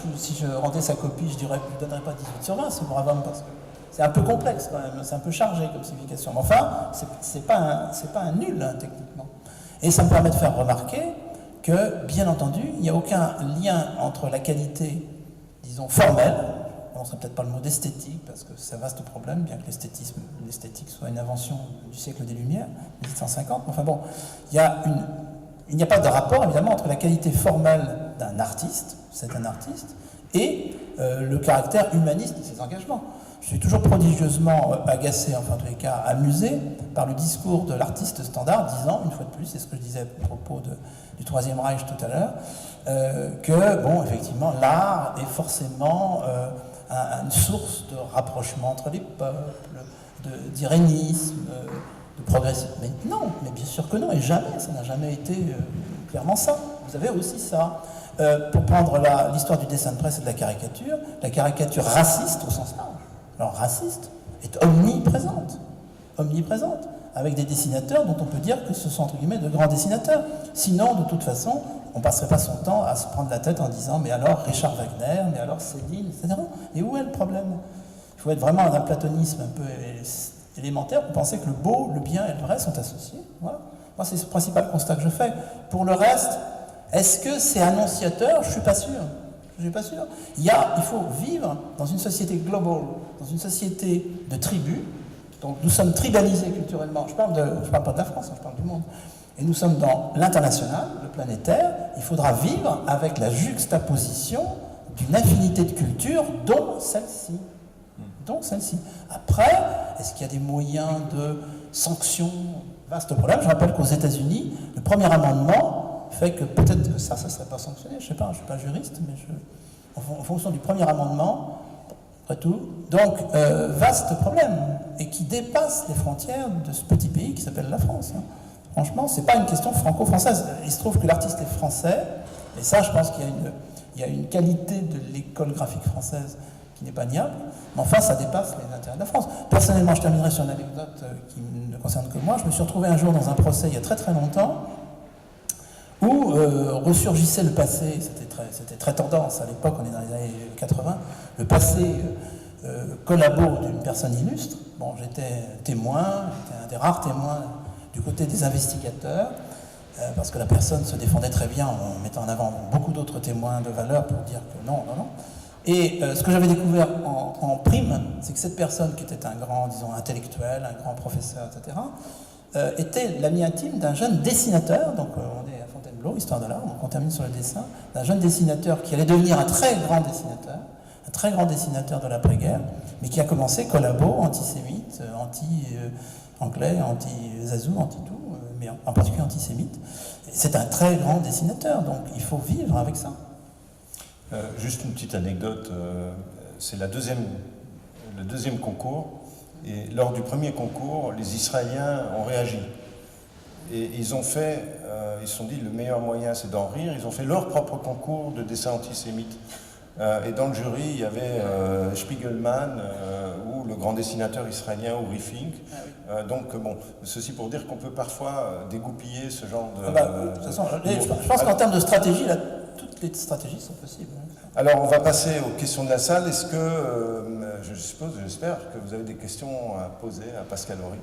je rendais sa copie, je dirais que je ne donnerais pas 18/20, ce brave homme, parce que c'est un peu complexe quand même, c'est un peu chargé comme signification. Mais enfin, c'est pas un nul, hein, techniquement. Et ça me permet de faire remarquer que, bien entendu, il n'y a aucun lien entre la qualité, disons, formelle, on ne serait peut-être pas le mot d'esthétique, parce que c'est un vaste problème, bien que l'esthétique soit une invention du siècle des Lumières, 1850. Enfin bon, il n'y a pas de rapport, évidemment, entre la qualité formelle d'un artiste, c'est un artiste, et le caractère humaniste de ses engagements. Je suis toujours prodigieusement agacé, enfin en tous les cas amusé, par le discours de l'artiste standard, disant, une fois de plus, c'est ce que je disais à propos du Troisième Reich tout à l'heure, que, bon, effectivement, l'art est forcément une source de rapprochement entre les peuples, d'irénisme, de progressisme. Mais non, mais bien sûr que non, et jamais, ça n'a jamais été clairement ça. Vous avez aussi ça. Pour prendre l'histoire du dessin de presse et de la caricature raciste au sens large, alors raciste, est omniprésente, avec des dessinateurs dont on peut dire que ce sont entre guillemets de grands dessinateurs. Sinon, de toute façon, on ne passerait pas son temps à se prendre la tête en disant mais alors Richard Wagner, mais alors Céline, etc. Et où est le problème? Il faut être vraiment dans un platonisme un peu élémentaire pour penser que le beau, le bien et le vrai sont associés. Voilà. Moi, c'est ce principal constat que je fais. Pour le reste, est-ce que c'est annonciateur? Je ne suis pas sûr. Il faut vivre dans une société globale, dans une société de tribus. Donc nous sommes tribalisés culturellement. Je parle pas de la France, je parle du monde. Et nous sommes dans l'international, le planétaire. Il faudra vivre avec la juxtaposition d'une infinité de cultures, dont celle-ci. Après, est-ce qu'il y a des moyens de sanction? Vaste problème. Je rappelle qu'aux États-Unis, le premier amendement fait que peut-être que ça ne serait pas sanctionné. Je ne sais pas, je ne suis pas juriste, mais en fonction du premier amendement, après tout. Donc, vaste problème, et qui dépasse les frontières de ce petit pays qui s'appelle la France. Hein. Franchement, ce n'est pas une question franco-française. Il se trouve que l'artiste est français, et ça, je pense qu'il y a une qualité de l'école graphique française qui n'est pas niable, mais enfin ça dépasse les intérêts de la France. Personnellement, je terminerai sur une anecdote qui ne concerne que moi. Je me suis retrouvé un jour dans un procès il y a très très longtemps, où ressurgissait le passé, c'était très tendance à l'époque, on est dans les années 80, le passé collabo d'une personne illustre. Bon, j'étais témoin, j'étais un des rares témoins du côté des investigateurs, parce que la personne se défendait très bien en mettant en avant beaucoup d'autres témoins de valeur pour dire que non. Et ce que j'avais découvert en prime, c'est que cette personne, qui était un grand, disons, intellectuel, un grand professeur, etc., était l'ami intime d'un jeune dessinateur, donc on est à Fontainebleau, histoire de l'art, donc on termine sur le dessin, d'un jeune dessinateur qui allait devenir un très grand dessinateur de l'après-guerre, mais qui a commencé collabo, antisémite, anti-anglais, anti-zazou, anti-tout, mais en particulier antisémite. C'est un très grand dessinateur, donc il faut vivre avec ça. Juste une petite anecdote, c'est le deuxième concours, et lors du premier concours, les Israéliens ont réagi. Et ils se sont dit le meilleur moyen c'est d'en rire, ils ont fait leur propre concours de dessin antisémite. Et dans le jury, il y avait Spiegelman ou le grand dessinateur israélien Uri Fink. Donc bon, ceci pour dire qu'on peut parfois dégoupiller ce genre de... de toute façon, je pense qu'en termes de stratégie, là, toutes les stratégies sont possibles. Alors on va passer aux questions de la salle. Est-ce que, j'espère que vous avez des questions à poser à Pascal Horry?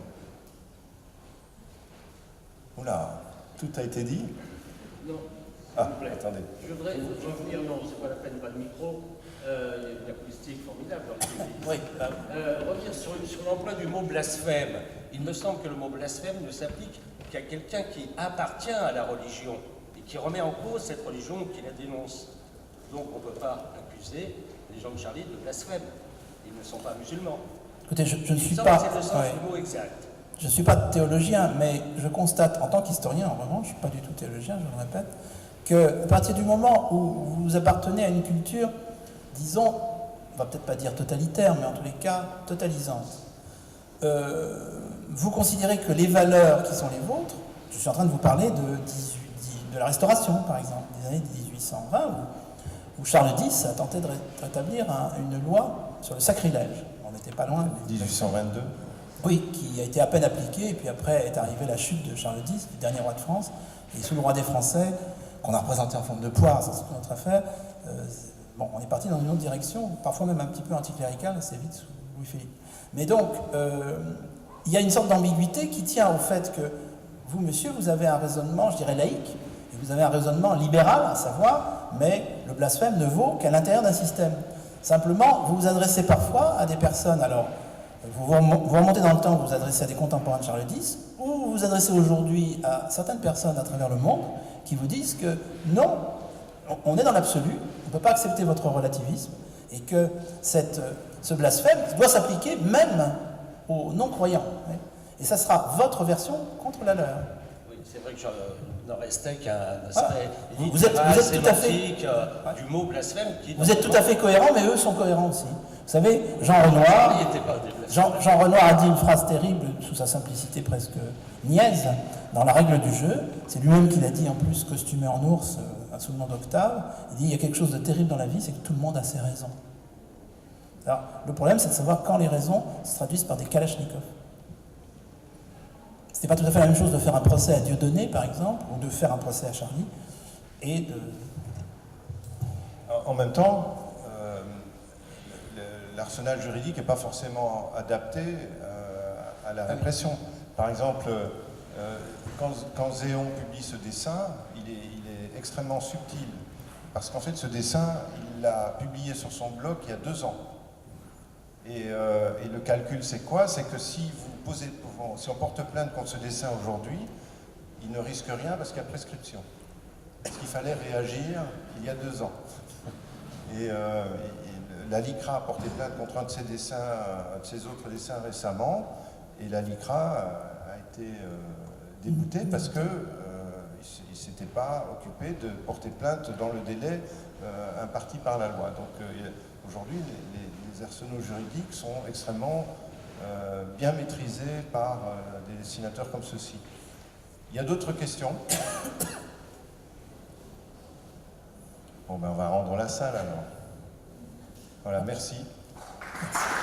Oula, tout a été dit? Non. Ah, attendez. Je voudrais revenir, non, c'est pas la peine, pas de micro, il y a une acoustique formidable dans les églises. Oui. Revenir sur l'emploi du mot blasphème. Il me semble que le mot blasphème ne s'applique qu'à quelqu'un qui appartient à la religion et qui remet en cause cette religion qui la dénonce. Donc on ne peut pas accuser les gens de Charlie de blasphème. Ils ne sont pas musulmans. Écoutez, je ne suis C'est pas... le sens du mot exact. Je ne suis pas théologien, mais je constate, en tant qu'historien, en revanche, je ne suis pas du tout théologien, je le répète, qu'à partir du moment où vous appartenez à une culture, disons, on va peut-être pas dire totalitaire, mais en tous les cas totalisante, vous considérez que les valeurs qui sont les vôtres, je suis en train de vous parler de la Restauration, par exemple, des années 1820, où Charles X a tenté de rétablir une loi sur le sacrilège. On n'était pas loin. 1822. Oui, qui a été à peine appliquée, et puis après est arrivée la chute de Charles X, le dernier roi de France, et sous le roi des Français, qu'on a représenté en forme de poire, ça c'est toute notre affaire, on est parti dans une autre direction, parfois même un petit peu anticléricale, assez vite sous Louis-Philippe. Mais donc, il y a une sorte d'ambiguïté qui tient au fait que vous, monsieur, vous avez un raisonnement, je dirais, laïque, et vous avez un raisonnement libéral, à savoir, mais le blasphème ne vaut qu'à l'intérieur d'un système. Simplement, vous vous adressez parfois à des personnes, alors, vous remontez dans le temps, vous vous adressez à des contemporains de Charles X, ou vous vous adressez aujourd'hui à certaines personnes à travers le monde qui vous disent que non, on est dans l'absolu, on ne peut pas accepter votre relativisme, et que ce blasphème doit s'appliquer même aux non-croyants. Et ça sera votre version contre la leur. Oui, c'est vrai que n'en restait qu'un aspect vous êtes tout à fait du mot blasphème. Vous êtes tout à fait cohérent, mais eux sont cohérents aussi. Vous savez, Jean Renoir a dit une phrase terrible, sous sa simplicité presque niaise, dans La règle du jeu. C'est lui-même qui l'a dit, en plus, costumé en ours, sous le nom d'Octave. Il dit, il y a quelque chose de terrible dans la vie, c'est que tout le monde a ses raisons. Alors, le problème, c'est de savoir quand les raisons se traduisent par des kalachnikovs. C'était pas tout à fait la même chose de faire un procès à Dieudonné, par exemple, ou de faire un procès à Charlie, et de... En même temps, l'arsenal juridique n'est pas forcément adapté à la répression. Par exemple, quand Zéon publie ce dessin, il est extrêmement subtil. Parce qu'en fait, ce dessin, il l'a publié sur son blog il y a 2 ans. Et le calcul, c'est quoi? C'est que si on porte plainte contre ce dessin aujourd'hui, il ne risque rien parce qu'il y a prescription. Parce qu'il fallait réagir il y a 2 ans. Et la LICRA a porté plainte contre un de ses autres dessins récemment, et la LICRA a été déboutée parce que il ne s'était pas occupé de porter plainte dans le délai imparti par la loi. Donc aujourd'hui, les arsenaux juridiques sont extrêmement bien maîtrisés par des dessinateurs comme ceux-ci. Il y a d'autres questions? Bon, ben on va rendre la salle alors. Voilà, merci. Merci.